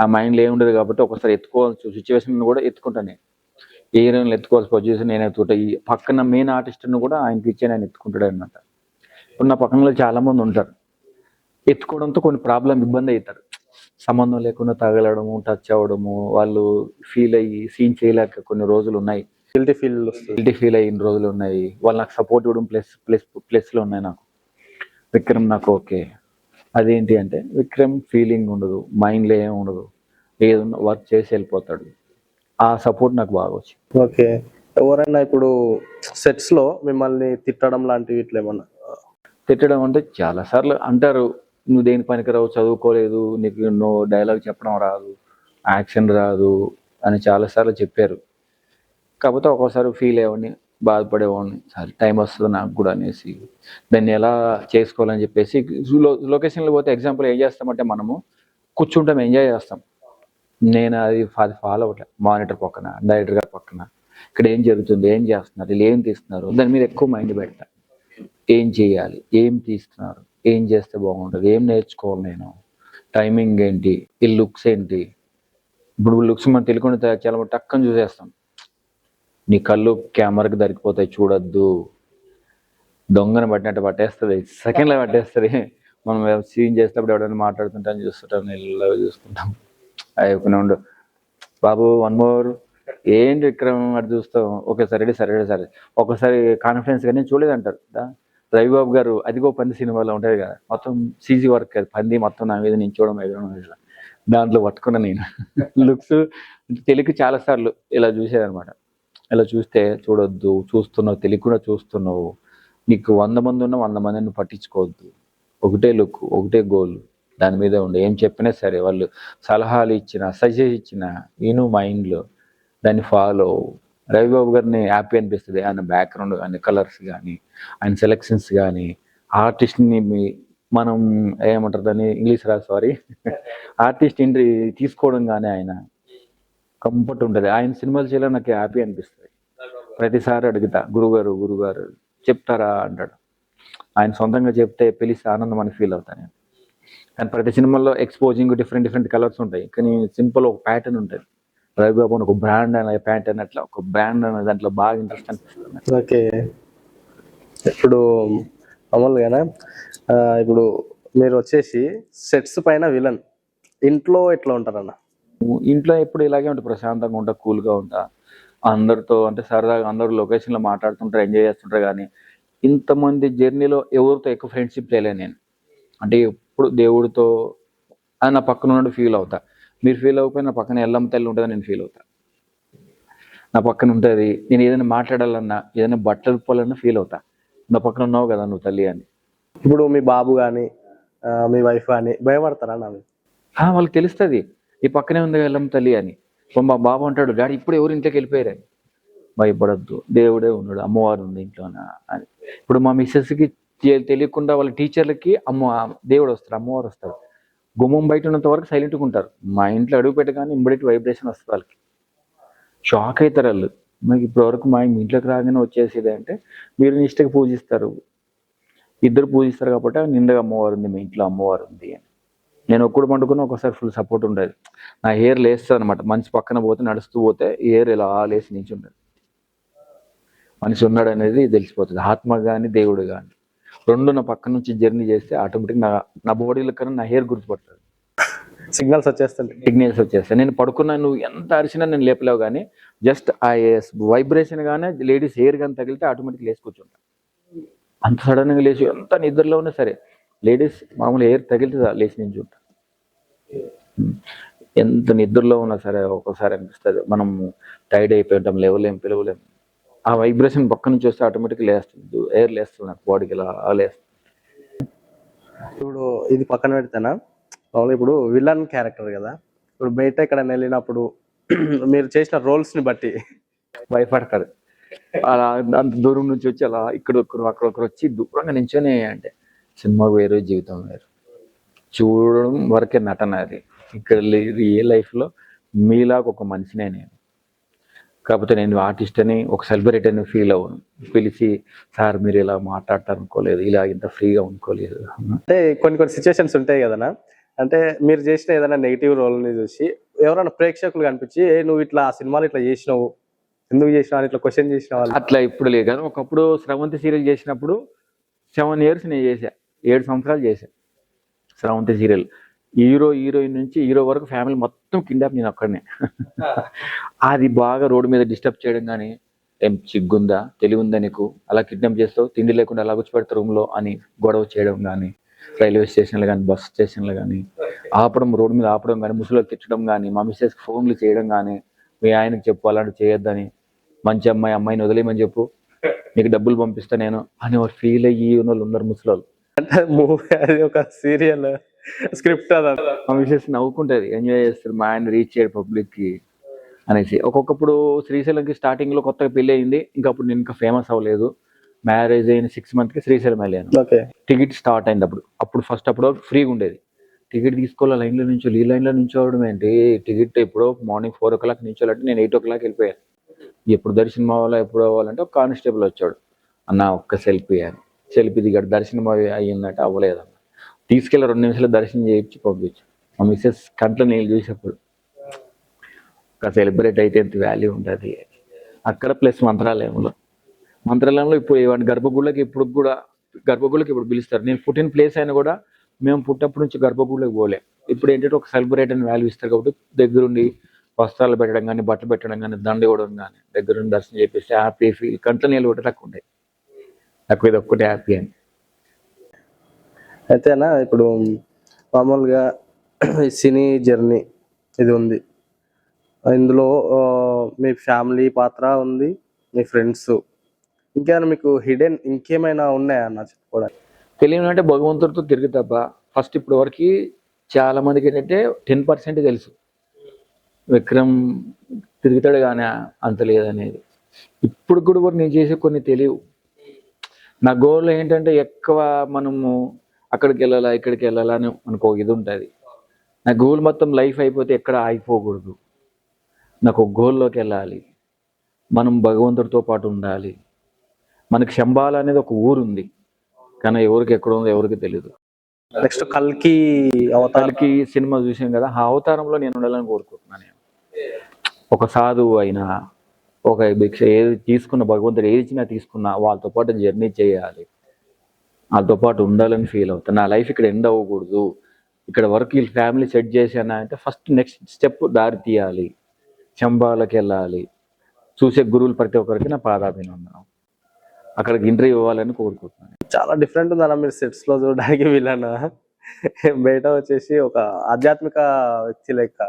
ఆ మైండ్లో ఏమి ఉండదు కాబట్టి ఒకసారి ఎత్తుకోవాల్సి సిచ్యువేషన్ కూడా ఎత్తుకుంటాను. ఏ హీరోయిన్లు ఎత్తుకోవాల్సి పొజిషన్ నేను ఎత్తుకుంటా. ఈ పక్కన మెయిన్ ఆర్టిస్ట్ను కూడా ఆయనకి ఇచ్చే ఆయన ఎత్తుకుంటాడు అనమాట. ఇప్పుడు నా పక్కనలో చాలా మంది ఉంటారు, ఎత్తుకోవడంతో కొన్ని ఇబ్బంది అవుతారు, సంబంధం లేకుండా తగలడము, టచ్ అవ్వడము, వాళ్ళు ఫీల్ అయ్యి సీన్ చేయలేక కొన్ని రోజులు ఉన్నాయి, గిల్టీ ఫీల్ అయిన రోజులు ఉన్నాయి. వాళ్ళు నాకు సపోర్ట్ ఇవ్వడం ప్లస్లో ఉన్నాయి. నాకు విక్రమ్ నాకు ఓకే. అదేంటి అంటే విక్రమ్ ఫీలింగ్ ఉండదు, మైండ్లో ఏమి ఉండదు, ఏదన్నా వర్క్ చేసి వెళ్ళిపోతాడు. ఆ సపోర్ట్ నాకు బాగా వచ్చింది. ఓకే. ఎవరైనా ఇప్పుడు సెట్స్ లో మిమ్మల్ని తిట్టడం లాంటివి ఇట్లా ఏమన్నా? తిట్టడం అంటే చాలా సార్లు అంటారు, నువ్వు దేని పనికిరావు, చదువుకోలేదు, నీకు డైలాగ్ చెప్పడం రాదు, యాక్షన్ రాదు అని చాలాసార్లు చెప్పారు. కాకపోతే ఒక్కోసారి ఫీల్ అయ్యేవాడిని, బాధపడేవాడిని, సరే టైం వస్తుంది నాకు కూడా అనేసి దాన్ని ఎలా చేసుకోవాలని చెప్పేసి. లొకేషన్లో పోతే ఎగ్జాంపుల్ ఏం చేస్తామంటే మనము కూర్చుంటాం, ఎంజాయ్ చేస్తాం. నేను అది ఫాలో అవ్వట్లేదు. మానిటర్ పక్కన, డైరెక్టర్ గారి పక్కన ఇక్కడ ఏం జరుగుతుంది, ఏం చేస్తున్నారు, వీళ్ళు ఏం తీస్తున్నారు, దాని మీద ఎక్కువ మైండ్ పెడతా. ఏం చేయాలి, ఏం తీస్తున్నారు, ఏం చేస్తే బాగుంటుంది, ఏం నేర్చుకోవాలి, నేను టైమింగ్ ఏంటి, ఈ లుక్స్ ఏంటి. ఇప్పుడు లుక్స్ మనం తెలియకుండా చాలా టక్కని చూసేస్తాం. నీ కళ్ళు కెమెరాకి దొరికిపోతాయి, చూడొద్దు. దొంగను పట్టినట్టు పట్టేస్తుంది, సెకండ్లో పట్టేస్తుంది. మనం సీన్ చేసేటప్పుడు ఎవరైనా మాట్లాడుతుంటాం, చూస్తుంటాం, నీళ్ళలో చూసుకుంటాం, అయిపోయినా ఉండు బాబు వన్ మోర్ ఏంటి విక్రమ్ అటు చూస్తాం, ఓకే సరే సరే సరే. ఒకసారి కాన్ఫిడెన్స్ కానీ చూడలేదు అంటారు, రవిబాబు గారు అదిగో పంది సినిమాలో ఉంటుంది కదా, మొత్తం సీజీ వర్క్, అది పంది మొత్తం నా మీద నించోవడం ఎగరడం, దాంట్లో పట్టుకున్న నేను లుక్స్ తెలియక చాలా సార్లు ఇలా చూసేదనమాట. ఇలా చూస్తే చూడొద్దు, చూస్తున్నావు తెలియకుండా చూస్తున్నావు, నీకు 100 మంది ఉన్నా 100 మందిని పట్టించుకోవద్దు, ఒకటే లుక్ ఒకటే గోల్, దాని మీద ఉండే ఏం చెప్పినా సరే వాళ్ళు సలహాలు ఇచ్చిన సజెస్ట్ ఇచ్చిన నేను మైండ్లో దాన్ని ఫాలో. రవిబాబు గారిని హ్యాపీ అనిపిస్తుంది, ఆయన బ్యాక్గ్రౌండ్ కానీ కలర్స్ కానీ ఆయన సెలెక్షన్స్ కానీ ఆర్టిస్ట్ని మనం ఏమంటారు దాన్ని ఇంగ్లీష్ సారీ ఆర్టిస్ట్ ఎంట్రీ తీసుకోవడం కానీ ఆయన కంఫర్ట్ ఉంటుంది. ఆయన సినిమాలు చేయాలని నాకు హ్యాపీ అనిపిస్తుంది. ప్రతిసారి అడుగుతా గురుగారు చెప్తారా అంటాడు. ఆయన సొంతంగా చెప్తే పిలిస్తే ఆనందం అని ఫీల్ అవుతాను నేను. కానీ ప్రతి సినిమాలో ఎక్స్పోజింగ్ డిఫరెంట్ కలర్స్ ఉంటాయి, కానీ సింపుల్ ఒక ప్యాటర్న్ ఉంటుంది. రవిబాబు ఒక బ్రాండ్ అనే ప్యాటర్న్, అట్లా ఒక బ్రాండ్ అనే దాంట్లో బాగా ఇంట్రెస్ట్ అనిపిస్తుంది. ఓకే, ఇప్పుడు మామూలుగానే ఇప్పుడు మీరు వచ్చేసి సెట్స్ పైన విలన్, ఇంట్లో ఎట్లా ఉంటారన్న? ఇంట్లో ఎప్పుడు ఇలాగే ఉంటా, ప్రశాంతంగా ఉంటా, కూల్గా ఉంటా, అందరితో అంటే సరదాగా అందరూ లొకేషన్లో మాట్లాడుతుంటారు, ఎంజాయ్ చేస్తుంటారు. కానీ ఇంతమంది జర్నీలో ఎవరితో ఎక్కువ ఫ్రెండ్షిప్ చేయలేను నేను. అంటే ఎప్పుడు దేవుడితో అది నా పక్కన ఉన్నట్టు ఫీల్ అవుతా. మీరు ఫీల్ అవ్వకపోయినా నా పక్కన ఎల్లమ్మ తల్లి ఉంటుందని నేను ఫీల్ అవుతా. నా పక్కన ఉంటుంది, నేను ఏదైనా మాట్లాడాలన్నా ఏదైనా బట్టలు పోవాలన్నా ఫీల్ అవుతా, నా పక్కన ఉన్నావు కదా నువ్వు తల్లి అని. ఇప్పుడు మీ బాబు కానీ మీ వైఫ్ కానీ భయపడతారా అన్న? వాళ్ళకి తెలుస్తుంది ఈ పక్కనే ఉంది ఎల్లమ్మ తల్లి అని. మా బాబు అంటాడు, డాడీ ఇప్పుడు ఎవరు ఇంట్లోకి వెళ్ళిపోయారని. భయపడద్దు, దేవుడే ఉన్నాడు, అమ్మవారు ఉంది ఇంట్లోనా అని. ఇప్పుడు మా మిస్సెస్కి తెలియకుండా వాళ్ళ టీచర్లకి దేవుడు వస్తారు, అమ్మవారు వస్తారు. గుమ్మం బయట ఉన్నంత వరకు సైలెంట్గా ఉంటారు. మా ఇంట్లో అడుగు పెట్టగానే ఇమ్మీడియట్ వైబ్రేషన్ వస్తుంది వాళ్ళకి, షాక్ అవుతారు వాళ్ళు. మీకు ఇప్పటి వరకు మా ఇంట్లోకి రాగానే వచ్చేసేది అంటే మీరు నిష్టగా పూజిస్తారు, ఇద్దరు పూజిస్తారు కాబట్టి నిండగా అమ్మవారు ఉంది, మీ ఇంట్లో అమ్మవారు ఉంది అని. నేను ఒక్కడు పండుకుని ఒకసారి ఫుల్ సపోర్ట్ ఉండేది. నా హెయిర్ లేస్తుంది అనమాట, మనిషి పక్కన పోతే నడుస్తూ పోతే హెయిర్ ఇలా లేసి నుంచి ఉండదు. మనిషి ఉన్నాడు అనేది తెలిసిపోతుంది, ఆత్మ కానీ దేవుడు కానీ రెండు నా పక్క నుంచి జర్నీ చేస్తే ఆటోమేటిక్ నా బాడీలో కన్నా నా హెయిర్ గుర్తుపడుతుంది, సిగ్నల్స్ వచ్చేస్తాయి. నేను పడుకున్నా, నువ్వు ఎంత అరిచినా నేను లేపలేవు, కానీ జస్ట్ ఆ వైబ్రేషన్ కానీ లేడీస్ హెయిర్ కానీ తగిలితే ఆటోమేటిక్ లేచి కూర్చుంటా. అంత సడన్గా లేచి ఎంత నిద్రలో ఉన్నా సరే లేడీస్ మామూలు హెయిర్ తగిలితే లేచి నుంచి ఉంటా. ఎంత నిద్రలో ఉన్నా సరే ఒక్కోసారి అనిపిస్తుంది మనం టైర్డ్ అయిపోయి ఉంటాం, లేవలేం పిలవలేము. ఆ వైబ్రేషన్ పక్క నుంచి వస్తే ఆటోమేటిక్గా లేస్తుంది, ఎయిర్ లేస్తుంది నాకు బాడీకి, ఇలా లేస్తుంది. ఇప్పుడు ఇది పక్కన పెడితేనా మామూలు ఇప్పుడు విలన్ క్యారెక్టర్ కదా, ఇప్పుడు బయట ఎక్కడైనా వెళ్ళినప్పుడు మీరు చేసిన రోల్స్ని బట్టి భయపడతారు. అలా అంత దూరం నుంచి వచ్చి అలా ఇక్కడ ఒకరు అక్కడ ఒకరు వచ్చి దూరంగా నించొని అంటే సినిమా వేరు, జీవితం వేరు, చూడడం వరకే నటన. అది ఇక్కడ రియల్ లైఫ్లో మీలాగా ఒక మనిషినే నేను. కాకపోతే నేను ఆర్టిస్ట్ అని ఒక సెలబ్రిటీ అని ఫీల్ అవ్వను. పిలిచి సార్ మీరు ఇలా మాట్లాడతారు అనుకోలేదు, ఇలా ఇంత ఫ్రీగా అనుకోలేదు. అంటే కొన్ని సిచ్యువేషన్స్ ఉంటాయి కదనా, అంటే మీరు చేసిన ఏదైనా నెగిటివ్ రోల్ని చూసి ఎవరైనా ప్రేక్షకులు కనిపించి నువ్వు ఇట్లా ఆ సినిమాలు ఇట్లా చేసినావు, ఎందుకు చేసినావు ఇట్లా క్వశ్చన్ చేసిన వాళ్ళు అట్లా ఇప్పుడు లేదు. కానీ ఒకప్పుడు స్రవంతి సీరియల్ చేసినప్పుడు 7 years నేను చేశా, 7 సంవత్సరాలు చేశా స్రవంతి సీరియల్. హీరోయిన్ నుంచి హీరో వరకు ఫ్యామిలీ మొత్తం కిడ్నాప్ నేను అక్కడనే. అది బాగా రోడ్డు మీద డిస్టర్బ్ చేయడం కానీ, ఏం సిగ్గుందా తెలివి ఉందా నీకు, అలా కిడ్నాప్ చేస్తావు, తిండి లేకుండా అలా కూర్చోబెడతా రూమ్లో అని గొడవ చేయడం కానీ, రైల్వే స్టేషన్లు కానీ బస్ స్టేషన్లు కానీ ఆపడం, రోడ్డు మీద ఆపడం కానీ, ముసలికి తెచ్చడం కానీ, మా మిస్సెస్కి ఫోన్లు చేయడం కానీ, మీ ఆయనకు చెప్పు అలాంటి చేయొద్దని, మంచి అమ్మాయిని వదిలేయమని చెప్పు, నీకు డబ్బులు పంపిస్తా నేను అని వాళ్ళు ఫీల్ అయ్యి వాళ్ళు ఉన్నారు ముసలోళ్ళు. అంటే మూవీ అది ఒక సీరియల్ స్క్రిప్ట్ అదా? మా మిస్సెస్ నవ్వుకుంటుంది, ఎంజాయ్ చేస్తారు మా ఆయన రీచ్ చేయడు పబ్లిక్కి అనేసి. ఒక్కొక్కప్పుడు శ్రీశైలంకి స్టార్టింగ్లో కొత్తగా పెళ్ళి అయింది, ఇంకా అప్పుడు నేను ఇంకా ఫేమస్ అవ్వలేదు. మ్యారేజ్ అయిన 6 monthsకి శ్రీశైలం వెళ్ళాను. టికెట్ స్టార్ట్ అయింది అప్పుడు ఫస్ట్ అప్పుడు ఫ్రీగా ఉండేది. టికెట్ తీసుకోవాలి లైన్లో నుంచో, ఈ లైన్లో నుంచోవడం ఏంటి, టికెట్ ఎప్పుడో మార్నింగ్ 4 o'clock నుంచోవాలంటే నేను 8 o'clock వెళ్ళిపోయాను. ఎప్పుడు దర్శనం అవ్వాలో ఎప్పుడు అవ్వాలంటే ఒక కానిస్టేబుల్ వచ్చాడు, అన్న ఒక్క సెల్ఫీ అని. సెల్ఫీ దిగాడు, దర్శనం అయ్యిందంటే అవ్వలేదన్న, తీసుకెళ్ళి 2 నిమిషాలు దర్శనం చేయించి పంపించు. మా మిస్సెస్ కంట్లో నీళ్ళు చూసేప్పుడు ఒక సెలబ్రేట్ అయితే ఎంత వాల్యూ ఉంటుంది అక్కడ. ప్లస్ మంత్రాలయంలో ఇప్పుడు ఇవన్నీ గర్భగుళ్ళకి ఇప్పుడు పిలుస్తారు. నేను పుట్టిన ప్లేస్ అయినా కూడా మేము పుట్టినప్పటి నుంచి గర్భగుళ్ళకి పోలే. ఇప్పుడు ఏంటంటే ఒక సెలబ్రేట్ అని వాల్యూ ఇస్తారు కాబట్టి దగ్గరుండి వస్త్రాలు పెట్టడం కానీ, బట్టలు పెట్టడం కానీ, దండ ఇవ్వడం కానీ, దగ్గరుండి దర్శనం చేపిస్తే హ్యాపీ ఫీల్, కంట్లో నీళ్ళు కూడా తక్కువ ఉంటాయి, నాకు ఇది ఒక్కటే హ్యాపీ అని. అయితేనా ఇప్పుడు మామూలుగా ఈ సినీ జర్నీ ఇది ఉంది, ఇందులో మీ ఫ్యామిలీ పాత్ర ఉంది, మీ ఫ్రెండ్స్, ఇంకేమైనా మీకు హిడెన్ ఇంకేమైనా ఉన్నాయా అన్న చెప్పుకోవడానికి? తెలియని అంటే భగవంతుడితో తిరిగి తప్ప ఫస్ట్ ఇప్పటి వరకు చాలా మందికి ఏంటంటే 10% తెలుసు విక్రమ్ తిరుగుతాడు కానీ అంత లేదనేది. ఇప్పుడు కూడా నేను చేసే కొన్ని తెలియవు. నా గోల్ ఏంటంటే ఎక్కువ మనము అక్కడికి వెళ్ళాలా ఇక్కడికి వెళ్ళాలా అని మనకు ఒక ఇది ఉంటుంది. నా గోల్ మొత్తం లైఫ్ అయిపోతే ఎక్కడ ఆగిపోకూడదు. నాకు ఒక గోల్లోకి వెళ్ళాలి, మనం భగవంతుడితో పాటు ఉండాలి. మనకి శంబాల అనేది ఒక ఊరు ఉంది కానీ ఎవరికి ఎక్కడ ఉందో ఎవరికి తెలియదు. నెక్స్ట్ కల్కి అవతారికి సినిమా చూసాం కదా, ఆ అవతారంలో నేను ఉండాలని కోరుకుంటున్నాను. నేను ఒక సాధువు అయినా ఒక భిక్ష ఏది తీసుకున్న భగవంతుడు ఏది ఇచ్చినా తీసుకున్నా వాళ్ళతో పాటు జర్నీ చేయాలి, వాళ్ళతో పాటు ఉండాలని ఫీల్ అవుతాను. నా లైఫ్ ఇక్కడ ఎండ్ అవ్వకూడదు, ఇక్కడ వరకు వీళ్ళ ఫ్యామిలీ సెట్ చేశానా అంటే ఫస్ట్ నెక్స్ట్ స్టెప్ దారి తీయాలి, శంబాలకి వెళ్ళాలి. చూసే గురువులు ప్రతి ఒక్కరికి నా పాదాభినందనం, అక్కడికి ఇంటర్వ్యూ ఇవ్వాలని కోరుకుంటున్నాను. చాలా డిఫరెంట్ ఉందన్న మీరు సెట్స్ లో చూడడానికి, వీళ్ళన బయట వచ్చేసి ఒక ఆధ్యాత్మిక వ్యక్తి లెక్క.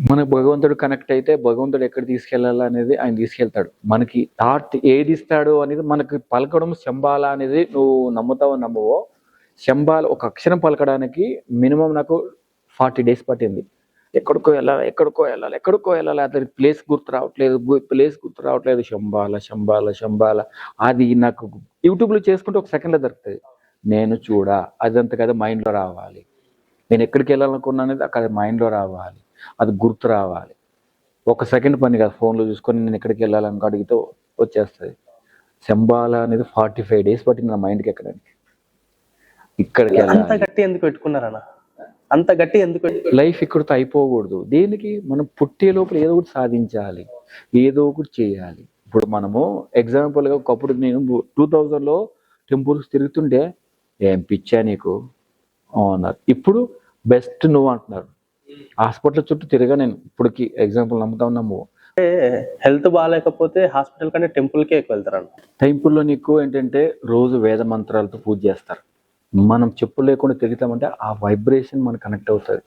మనకు భగవంతుడు కనెక్ట్ అయితే భగవంతుడు ఎక్కడ తీసుకెళ్ళాలి అనేది ఆయన తీసుకెళ్తాడు. మనకి థాట్ ఏది ఇస్తాడు అనేది మనకి పలకడం. శంబాల అనేది నువ్వు నమ్ముతావో నమ్మవో, శంబాల ఒక అక్షరం పలకడానికి మినిమం నాకు 40 days పట్టింది. ఎక్కడికో వెళ్ళాలి ఎక్కడికో వెళ్ళాలి ఎక్కడికో వెళ్ళాలి, అతని ప్లేస్ గుర్తు రావట్లేదు. శంబాల శంబాల శంబాల అది నాకు యూట్యూబ్లో చేసుకుంటే ఒక సెకండ్లో దొరుకుతుంది. నేను అదంతా కదా మైండ్లో రావాలి. నేను ఎక్కడికి వెళ్ళాలనుకున్నా అనేది అక్కడ మైండ్లో రావాలి, అది గుర్తు రావాలి. ఒక సెకండ్ పని కాదు, ఫోన్లో చూసుకొని నేను ఎక్కడికి వెళ్ళాలని అడిగితే వచ్చేస్తుంది. శంబాల అనేది 45 days పట్టింది నా మైండ్కి ఎక్కడానికి. ఇక్కడికి అంత గట్టి ఎందుకు పెట్టుకున్నారన్న? అంత గట్టి ఎందుకు? లైఫ్ ఇక్కడితో అయిపోకూడదు. దేనికి? మనం పుట్టే లోపల ఏదో ఒకటి సాధించాలి, ఏదో ఒకటి చేయాలి. ఇప్పుడు మనము ఎగ్జాంపుల్గా ఒకప్పుడు నేను 2000లో టెంపుల్స్ తిరుగుతుంటే ఏం పిచ్చా నీకు అన్నారు, ఇప్పుడు బెస్ట్ నువ్వు అంటున్నారు. హాస్పిటల్ చుట్టూ తిరగా నేను ఇప్పటికి ఎగ్జాంపుల్ నమ్ముతావు. హెల్త్ బాగాలేకపోతే హాస్పిటల్ కంటే టెంపుల్కే ఎక్కువ వెళ్తారన్న. టెంపుల్లో నీకు ఏంటంటే రోజు వేద మంత్రాలతో పూజ చేస్తారు. మనం చెప్పులు లేకుండా తిరుగుతామంటే ఆ వైబ్రేషన్ మనకు కనెక్ట్ అవుతుంది.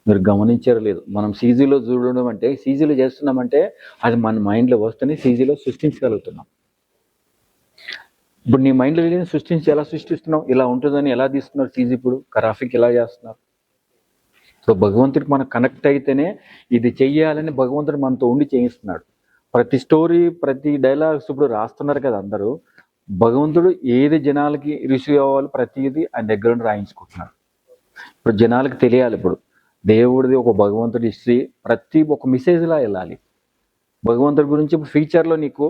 మీరు గమనించారో లేదు, మనం సీజీలో చూడడం అంటే సీజీలో చేస్తున్నామంటే అది మన మైండ్లో వస్తేనే సీజీలో సృష్టించగలుగుతున్నాం. ఇప్పుడు నీ మైండ్లో వెళ్ళి ఎలా సృష్టిస్తున్నావు, ఇలా ఉంటుందని ఎలా తీస్తున్నారు సీజీ, ఇప్పుడు గ్రాఫిక్ ఎలా చేస్తున్నారు. సో భగవంతుడికి మనం కనెక్ట్ అయితేనే ఇది చెయ్యాలని భగవంతుడు మనతో ఉండి చేయిస్తున్నాడు. ప్రతి స్టోరీ ప్రతి డైలాగ్స్ ఇప్పుడు రాస్తున్నారు కదా అందరూ. భగవంతుడు ఏది జనాలకి రిసీవ్ అవ్వాలి ప్రతిదీ ఆయన దగ్గర నుండి రాయించుకుంటున్నాడు. ఇప్పుడు జనాలకి తెలియాలి, ఇప్పుడు దేవుడిది ఒక భగవంతుడి హిస్టరీ ప్రతి ఒక మెసేజ్లా వెళ్ళాలి భగవంతుడి గురించి. ఇప్పుడు ఫ్యూచర్లో నీకు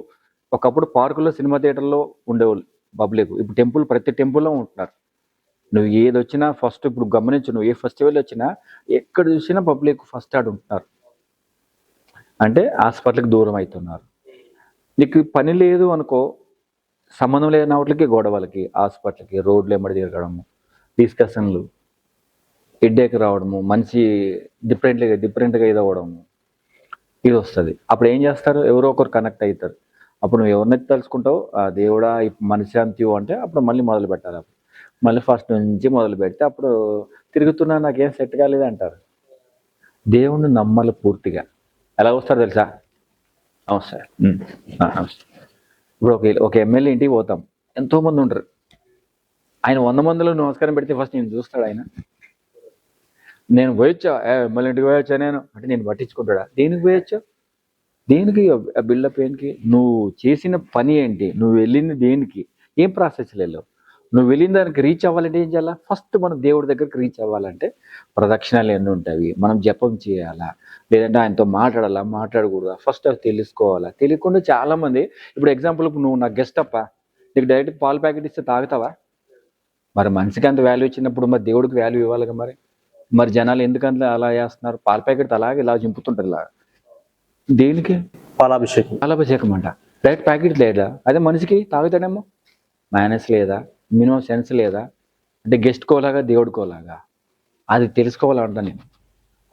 ఒకప్పుడు పార్కులో సినిమా థియేటర్లో ఉండేవాళ్ళు పబ్లిక్, ఇప్పుడు టెంపుల్ ప్రతి టెంపుల్లో ఉంటున్నారు. నువ్వు ఏది వచ్చినా ఫస్ట్ ఇప్పుడు గమనించు, నువ్వు ఏ ఫెస్టివల్ వచ్చినా ఎక్కడ చూసినా పబ్లిక్ ఫస్ట్ ఆడ ఉంటున్నారు. అంటే హాస్పిటల్కి దూరం అవుతున్నారు. నీకు పని లేదు అనుకో, సంబంధం లేని వాటికి గొడవలకి, హాస్పిటల్కి, రోడ్లు ఎమ్మడి తిరగడము, డిస్కషన్లు, హెడ్ఏక్ రావడము, మంచి డిఫరెంట్గా ఇది అవ్వడము, ఇది వస్తుంది. అప్పుడు ఏం చేస్తారు, ఎవరో ఒకరు కనెక్ట్ అవుతారు. అప్పుడు నువ్వు ఎవరినైతే తలుచుకుంటావు, ఆ దేవుడా మనశ్శాంతి అంటే అప్పుడు మళ్ళీ మొదలు పెట్టాలి. అప్పుడు మళ్ళీ ఫస్ట్ నుంచి మొదలు పెడితే అప్పుడు తిరుగుతున్నా నాకేం సెట్ కాలేదు అంటారు. దేవుణ్ణి నమ్మాలి పూర్తిగా. ఎలా వస్తారు తెలుసా? నమస్తే నమస్తే. ఇప్పుడు ఒక ఎమ్మెల్యే ఇంటికి పోతాం, ఎంతోమంది ఉంటారు. ఆయన 100 మందిలో నమస్కారం పెడితే ఫస్ట్ నేను చూస్తాడు ఆయన. నేను పోయొచ్చా, ఎమ్మెల్యే ఇంటికి పోయొచ్చా నేను అంటే నేను పట్టించుకుంటాడా? దేనికి పోయొచ్చా? దేనికి బిల్డప్? ఏంటి? నువ్వు చేసిన పని ఏంటి, నువ్వు వెళ్ళింది దేనికి, ఏం ప్రాసెస్లో వెళ్ళావు, నువ్వు వెళ్ళిన దానికి రీచ్ అవ్వాలంటే ఏం చేయాలా? ఫస్ట్ మనం దేవుడి దగ్గరికి రీచ్ అవ్వాలంటే ప్రదక్షిణాలు ఎన్ని ఉంటాయి, మనం జపం చేయాలా, లేదంటే ఆయనతో మాట్లాడకూడదా, ఫస్ట్ అవి తెలుసుకోవాలా. తెలియకుండా చాలామంది, ఇప్పుడు ఎగ్జాంపుల్ నువ్వు నా గెస్ట్ అప్ప, నీకు డైరెక్ట్ పాలు ప్యాకెట్ ఇస్తే తాగుతావా? మరి మనిషికి అంత వాల్యూ ఇచ్చినప్పుడు మరి దేవుడికి వాల్యూ ఇవ్వాలిగా. మరి జనాలు ఎందుకంత అలా చేస్తున్నారు? పాల ప్యాకెట్ అలాగే ఇలా చింపుతుంటారు ఇలా. దేనికి? పాలాభిషేకం అంట. డైరెక్ట్ ప్యాకెట్ లేదా? అదే మనిషికి తాగుతాడేమో. మేనస్ లేదా, మినిమం సెన్స్ లేదా, అంటే గెస్ట్ కోలాగా దేవుడి కోలాగా, అది తెలుసుకోవాలంట నేను.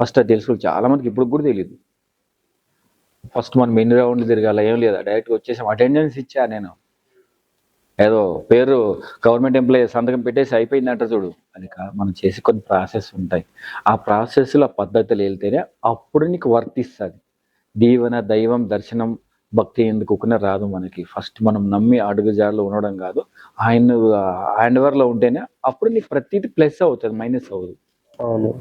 ఫస్ట్ అది తెలుసుకోవాలి. చాలామందికి ఇప్పుడు కూడా తెలియదు. ఫస్ట్ మనం ఎన్ని రౌండ్లు తిరగాల ఏం లేదా, డైరెక్ట్గా వచ్చేసాం. అటెండెన్స్ ఇచ్చా నేను, ఏదో పేరు గవర్నమెంట్ ఎంప్లాయీ సంతకం పెట్టేసి అయిపోయింది అంటారు చూడు, అది కాదు. మనం చేసే కొన్ని ప్రాసెస్ ఉంటాయి. ఆ ప్రాసెస్లో ఆ పద్ధతులు వెళ్తేనే అప్పుడు నీకు వర్తిస్తుంది. దీవెన, దైవం, దర్శనం, భక్తి ఎందుకు రాదు మనకి. ఫస్ట్ మనం నమ్మి అడుగుజాడలో ఉండడం కాదు, ఆయన హ్యాండ్ ఓవర్లో ఉంటేనే అప్పుడు నీకు ప్రతిదీ ప్లస్ అవుతుంది, మైనస్ అవ్వదు. అవును.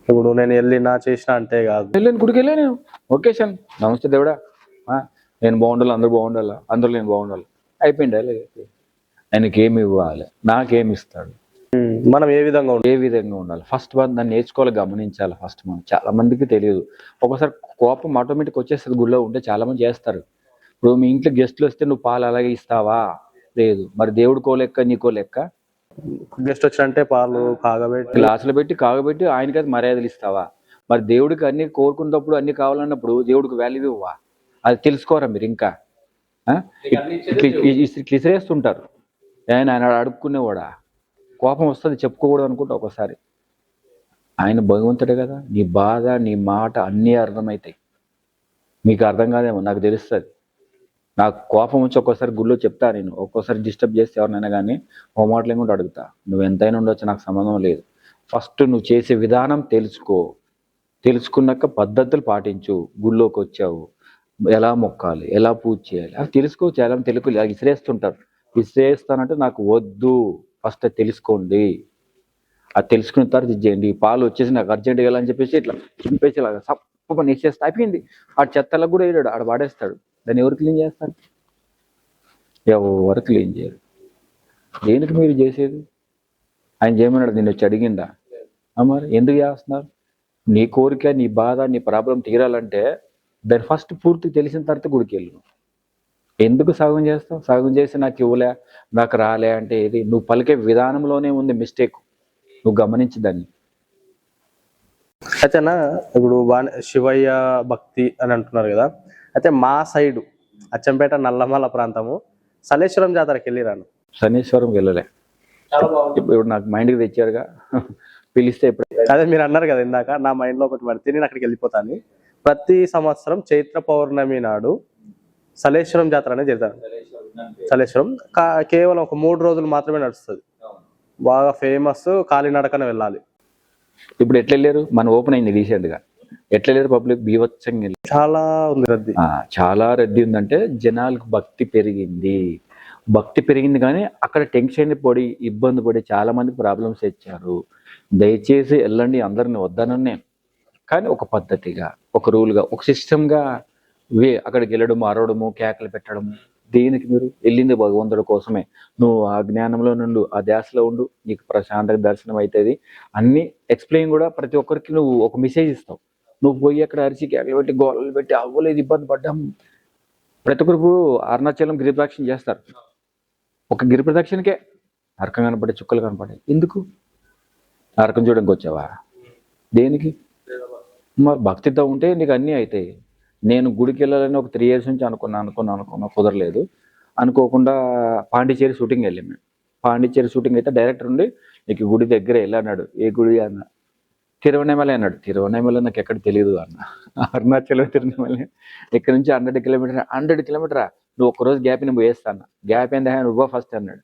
ఇప్పుడు నేను వెళ్ళినా చేసినా అంటే కాదు. వెళ్ళాను, గుడికి వెళ్ళాను నేను. ఒకేషన్ నమస్తే దేవుడా, నేను బాగుండాలి, అందరూ బాగుండాలా, అందరూ నేను బాగుండాలి, అయిపోయింది. ఆయనకి ఏమి ఇవ్వాలి, నాకేమి ఇస్తాడు, మనం ఏ విధంగా ఏ విధంగా ఉండాలి, ఫస్ట్ దాన్ని నేర్చుకోవాలి, గమనించాలి. ఫస్ట్ మనం చాలా మందికి తెలియదు. ఒకసారి కోపం ఆటోమేటిక్ వచ్చేస్తుంది. గుళ్ళో ఉంటే చాలా మంది చేస్తారు. ఇప్పుడు మీ ఇంట్లో గెస్ట్లు వస్తే నువ్వు పాలు అలాగే ఇస్తావా? లేదు. మరి దేవుడికో లెక్క, నీకో లెక్క. గెస్ట్ వచ్చినంటే పాలు కాగబెట్టి గ్లాసులు పెట్టి కాగబెట్టి ఆయనకి అది మర్యాదలు ఇస్తావా? మరి దేవుడికి అన్ని కోరుకున్నప్పుడు అన్ని కావాలన్నప్పుడు దేవుడికి వాల్యూ ఇవ్వవా? అది తెలుసుకోరా మీరు ఇంకా? ఇసిరేస్తుంటారు. ఆయన అడుక్కునేవాడా? కోపం వస్తుంది, చెప్పుకోకూడదు అనుకుంటా ఒకసారి. ఆయన భగవంతుడే కదా. నీ బాధ, నీ మాట అన్నీ అర్థమవుతాయి. మీకు అర్థం కాదేమో, నాకు తెలుస్తుంది. నాకు కోపం వచ్చి ఒక్కోసారి గుళ్ళో చెప్తా, నేను ఒక్కోసారి డిస్టర్బ్ చేస్తే ఎవరినైనా కానీ ఓ మాటలు కూడా అడుగుతా. నువ్వు ఎంతైనా ఉండొచ్చు, నాకు సంబంధం లేదు. ఫస్ట్ నువ్వు చేసే విధానం తెలుసుకో. తెలుసుకున్నాక పద్ధతులు పాటించు. గుళ్ళోకి వచ్చావు, ఎలా మొక్కాలి, ఎలా పూజ చేయాలి అవి తెలుసుకో. చాలా తెలుగు విసిరేస్తుంటారు. విసిరేస్తానంటే నాకు వద్దు, ఫస్ట్ అది తెలుసుకోండి. అది తెలుసుకున్న తర్వాత ఇది చేయండి. పాలు వచ్చేసి నాకు అర్జెంట్గా వెళ్ళాలని చెప్పేసి ఇట్లా చింపేసి ఇలాగా సప్ప పని ఇచ్చేస్తే అయిపోయింది. ఆ చెత్తలకు కూడా వేయడాడు, ఆడ వాడేస్తాడు. దాన్ని ఎవరు క్లీన్ చేస్తారు? ఎవరు క్లీన్ చేయరు. దేనికి మీరు చేసేది? ఆయన చేయమన్నాడు, నేను వచ్చి అడిగిందా? మరి ఎందుకు చేస్తున్నారు? నీ కోరిక, నీ బాధ, నీ ప్రాబ్లం తీరాలంటే దాన్ని ఫస్ట్ పూర్తి తెలిసిన తర్వాత గుడికి వెళ్ళు. ఎందుకు సగం చేస్తావు? సగం చేసి నాకు ఇవ్వలే, నాకు రాలే అంటే ఏది? నువ్వు పలికే విధానంలోనే ఉంది మిస్టేక్. నువ్వు గమనించి దాన్ని. అయితేనా ఇప్పుడు శివయ్య భక్తి అని అంటున్నారు కదా. అయితే మా సైడు అచ్చంపేట, నల్లమల ప్రాంతము సలేశ్వరం జాతరకి వెళ్ళిరాను. శనేశ్వరం వెళ్ళలే. ఇప్పుడు నాకు మైండ్కి తెచ్చారుగా, పిలిస్తే ఇప్పుడు. అదే మీరు అన్నారు కదా ఇందాక, నా మైండ్లో ఒకటి పడితే నేను అక్కడికి వెళ్ళిపోతాను. ప్రతి సంవత్సరం చైత్ర పౌర్ణమి నాడు సలేశ్వరం జాతర అనేది జరుగుతుంది. సలేశ్వరం కేవలం ఒక 3 రోజులు మాత్రమే నడుస్తుంది. బాగా ఫేమస్, కాలినడకన వెళ్ళాలి. ఇప్పుడు ఎట్లా వెళ్ళారు? మన ఓపెన్ అయింది రీసెంట్గా. ఎట్లా వెళ్ళారు? పబ్లిక్ బీభత్సంగా వెళ్ళారు. చాలా ఉంది రద్దీ. చాలా రద్దీ ఉందంటే జనాలకు భక్తి పెరిగింది. భక్తి పెరిగింది కానీ అక్కడ టెన్షన్ పడి, ఇబ్బంది పడి చాలా మందికి ప్రాబ్లమ్స్ తెచ్చారు. దయచేసి వెళ్ళండి, అందరిని వద్దననే, కానీ ఒక పద్ధతిగా, ఒక రూల్గా, ఒక సిస్టమ్గా అక్కడికి వెళ్ళడము, అరవడము, కేకలు పెట్టడము. దేనికి? మీరు వెళ్ళింది భగవంతుడి కోసమే. నువ్వు ఆ జ్ఞానంలో నుండు, ఆ ధ్యాసలో ఉండు, నీకు ప్రశాంతంగా దర్శనం అవుతుంది. అన్ని ఎక్స్ప్లెయిన్ కూడా ప్రతి ఒక్కరికి నువ్వు ఒక మెసేజ్ ఇస్తావు. నువ్వు పోయి అక్కడ అరిచి కేకలు పెట్టి గోళలు పెట్టి అవ్వలేదు, ఇబ్బంది పడ్డాం. ప్రతి ఒక్కరికి అరుణాచలం గిరి ప్రదక్షిణ చేస్తారు. ఒక గిరి ప్రదక్షిణకే నరకం కనపడే, చుక్కలు కనపడే. ఎందుకు? నరకం చూడడానికి వచ్చావా? దేనికి? మరి భక్తితో ఉంటే నీకు అన్నీ అవుతాయి. నేను గుడికి వెళ్ళాలని ఒక 3 years నుంచి అనుకున్నా, కుదరలేదు. అనుకోకుండా పాండిచేరి షూటింగ్ వెళ్ళాం మేము. పాండిచేరి షూటింగ్ అయితే డైరెక్టర్ ఉండి, నీకు గుడి దగ్గర వెళ్ళన్నాడు. ఏ గుడి అన్న? తిరువణమల అన్నాడు. తిరువణమల నాకు ఎక్కడ తెలియదు అన్న. అరుణాచలం, తిరువణమల ఇక్కడ నుంచి 100 కిలోమీటరా? నువ్వు ఒక్కరోజు గ్యాప్ నేను పోయేస్తాను. గ్యాప్ ఏందా? నువ్వు ఫస్ట్ అన్నాడు.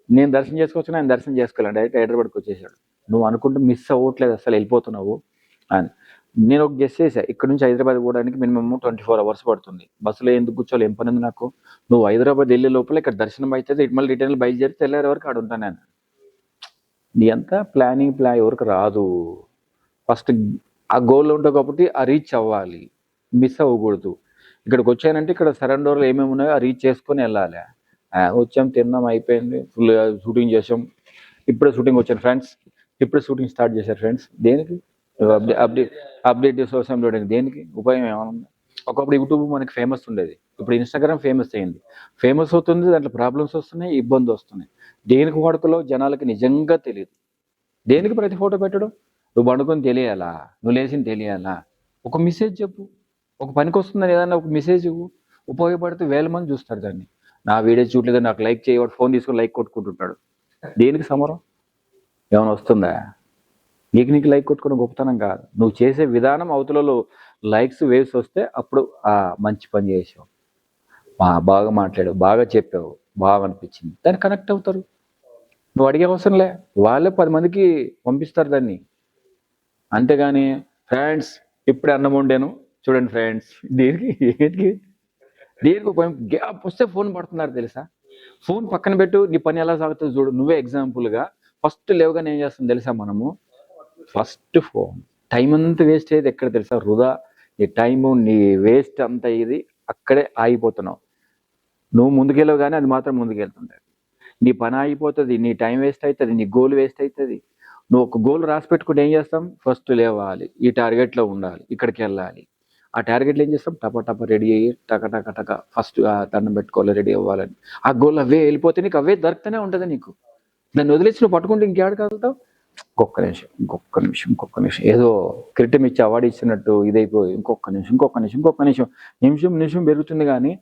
నేను దర్శనం చేసుకోవచ్చు, ఆయన దర్శనం చేసుకోవాలి. డైరెక్ట్ హైదరాబాద్కి వచ్చేసాడు. నువ్వు అనుకుంటూ మిస్ అవ్వట్లేదు, అసలు వెళ్ళిపోతున్నావు అని. నేను ఒక గెస్ట్ చేశా, ఇక్కడ నుంచి హైదరాబాద్ పోవడానికి మినిమం 24 hours పడుతుంది. బస్సులో ఎందుకు కూర్చోవాలి, ఏం పని ఉంది నాకు? నువ్వు హైదరాబాద్ వెళ్ళే లోపల ఇక్కడ దర్శనం అవుతుంది, మళ్ళీ రిటర్న్ బయలుదేరి తెల్లారి వరకు ఆడ ఉంటాను నేను. నీ అంతా ప్లాన్ ఎవరికి రాదు. ఫస్ట్ ఆ గోల్లో ఉంటావు కాబట్టి ఆ రీచ్ అవ్వాలి, మిస్ అవ్వకూడదు. ఇక్కడికి వచ్చానంటే ఇక్కడ సరౌండర్లో ఏమేమి ఉన్నాయో ఆ రీచ్ చేసుకొని వెళ్ళాలి. వచ్చాం, తిన్నాం, అయిపోయింది, ఫుల్గా షూటింగ్ చేసాం. ఇప్పుడే షూటింగ్ వచ్చాను ఫ్రెండ్స్, ఇప్పుడే షూటింగ్ స్టార్ట్ చేశారు ఫ్రెండ్స్. దేనికి? అప్డేట్ సోషల్ మీడియా దేనికి? ఉపయోగం ఏమైనా? ఒకప్పుడు యూట్యూబ్ మనకి ఫేమస్ ఉండేది, ఇప్పుడు ఇన్స్టాగ్రామ్ ఫేమస్ అయింది. ఫేమస్ అవుతుంది, దాంట్లో ప్రాబ్లమ్స్ వస్తున్నాయి, ఇబ్బంది వస్తున్నాయి. దేనికి వాడుకలో జనాలకి నిజంగా తెలియదు. దేనికి ప్రతి ఫోటో పెట్టడం? నువ్వు పండుకొని తెలియాలా, నువ్వు లేచింది తెలియాలా? ఒక మెసేజ్ చెప్పు, ఒక పనికి వస్తుందని ఏదన్నా ఒక మెసేజ్ ఉపయోగపడితే 1000 మంది చూస్తారు దాన్ని. నా వీడియో చూడలేదు, నాకు లైక్ చేయవాడు, ఫోన్ తీసుకొని లైక్ కొట్టుకుంటుంటాడు. దేనికి సమరం? ఏమైనా వస్తుందా? నీకు లైక్ కొట్టుకోవడం గొప్పతనం కాదు. నువ్వు చేసే విధానం, అవతలలో లైక్స్, వేవ్స్ వస్తే అప్పుడు మంచి పని చేసావు, బాగా మాట్లాడావు, బాగా చెప్పావు, బాగా అనిపించింది, దాన్ని కనెక్ట్ అవుతారు. నువ్వు అడిగే అవసరంలే, వాళ్ళే 10 మందికి పంపిస్తారు దాన్ని. అంతేగాని ఫ్రెండ్స్ ఇప్పుడే అన్నం వండాను చూడండి ఫ్రెండ్స్, దేనికి ఏంటికి దేనికి గ్యాప్ వస్తే ఫోన్ పడుతున్నారు తెలుసా. ఫోన్ పక్కన పెట్టు, నీ పని ఎలా సాగుతుందో చూడు. నువ్వే ఎగ్జాంపుల్గా ఫస్ట్ లేవగానే ఏం చేస్తాం తెలుసా, మనము ఫస్ట్ ఫోన్. టైం అంతా వేస్ట్ అయ్యేది ఎక్కడ తెలుసా, వృధా. నీ టైము నీ వేస్ట్ అంతా ఇది అక్కడే ఆగిపోతున్నావు. నువ్వు ముందుకెళ్ళవు కానీ అది మాత్రం ముందుకెళ్తుంటుంది. నీ పని ఆగిపోతుంది, నీ టైం వేస్ట్ అవుతుంది, నీ గోల్ వేస్ట్ అవుతుంది. నువ్వు ఒక గోల్ రాసి పెట్టుకుంటే ఏం చేస్తాం, ఫస్ట్ లేవాలి, ఈ టార్గెట్లో ఉండాలి, ఇక్కడికి వెళ్ళాలి. ఆ టార్గెట్లు ఏం చేస్తాం, టప రెడీ అయ్యి టక ఫస్ట్ దండం పెట్టుకోవాలి, రెడీ అవ్వాలని. ఆ గోల్ అవే వెళ్ళిపోతే నీకు అవే దొరుకుతూనే ఉంటుంది. నీకు దాన్ని వదిలేసి నువ్వు పట్టుకుంటే ఇంకేడు కలుగుతావు. ఇంకొక నిమిషం ఏదో క్రిటం ఇచ్చి అవార్డు ఇచ్చినట్టు ఇదైపోయి ఇంకొక నిమిషం పెరుగుతుంది. కానీ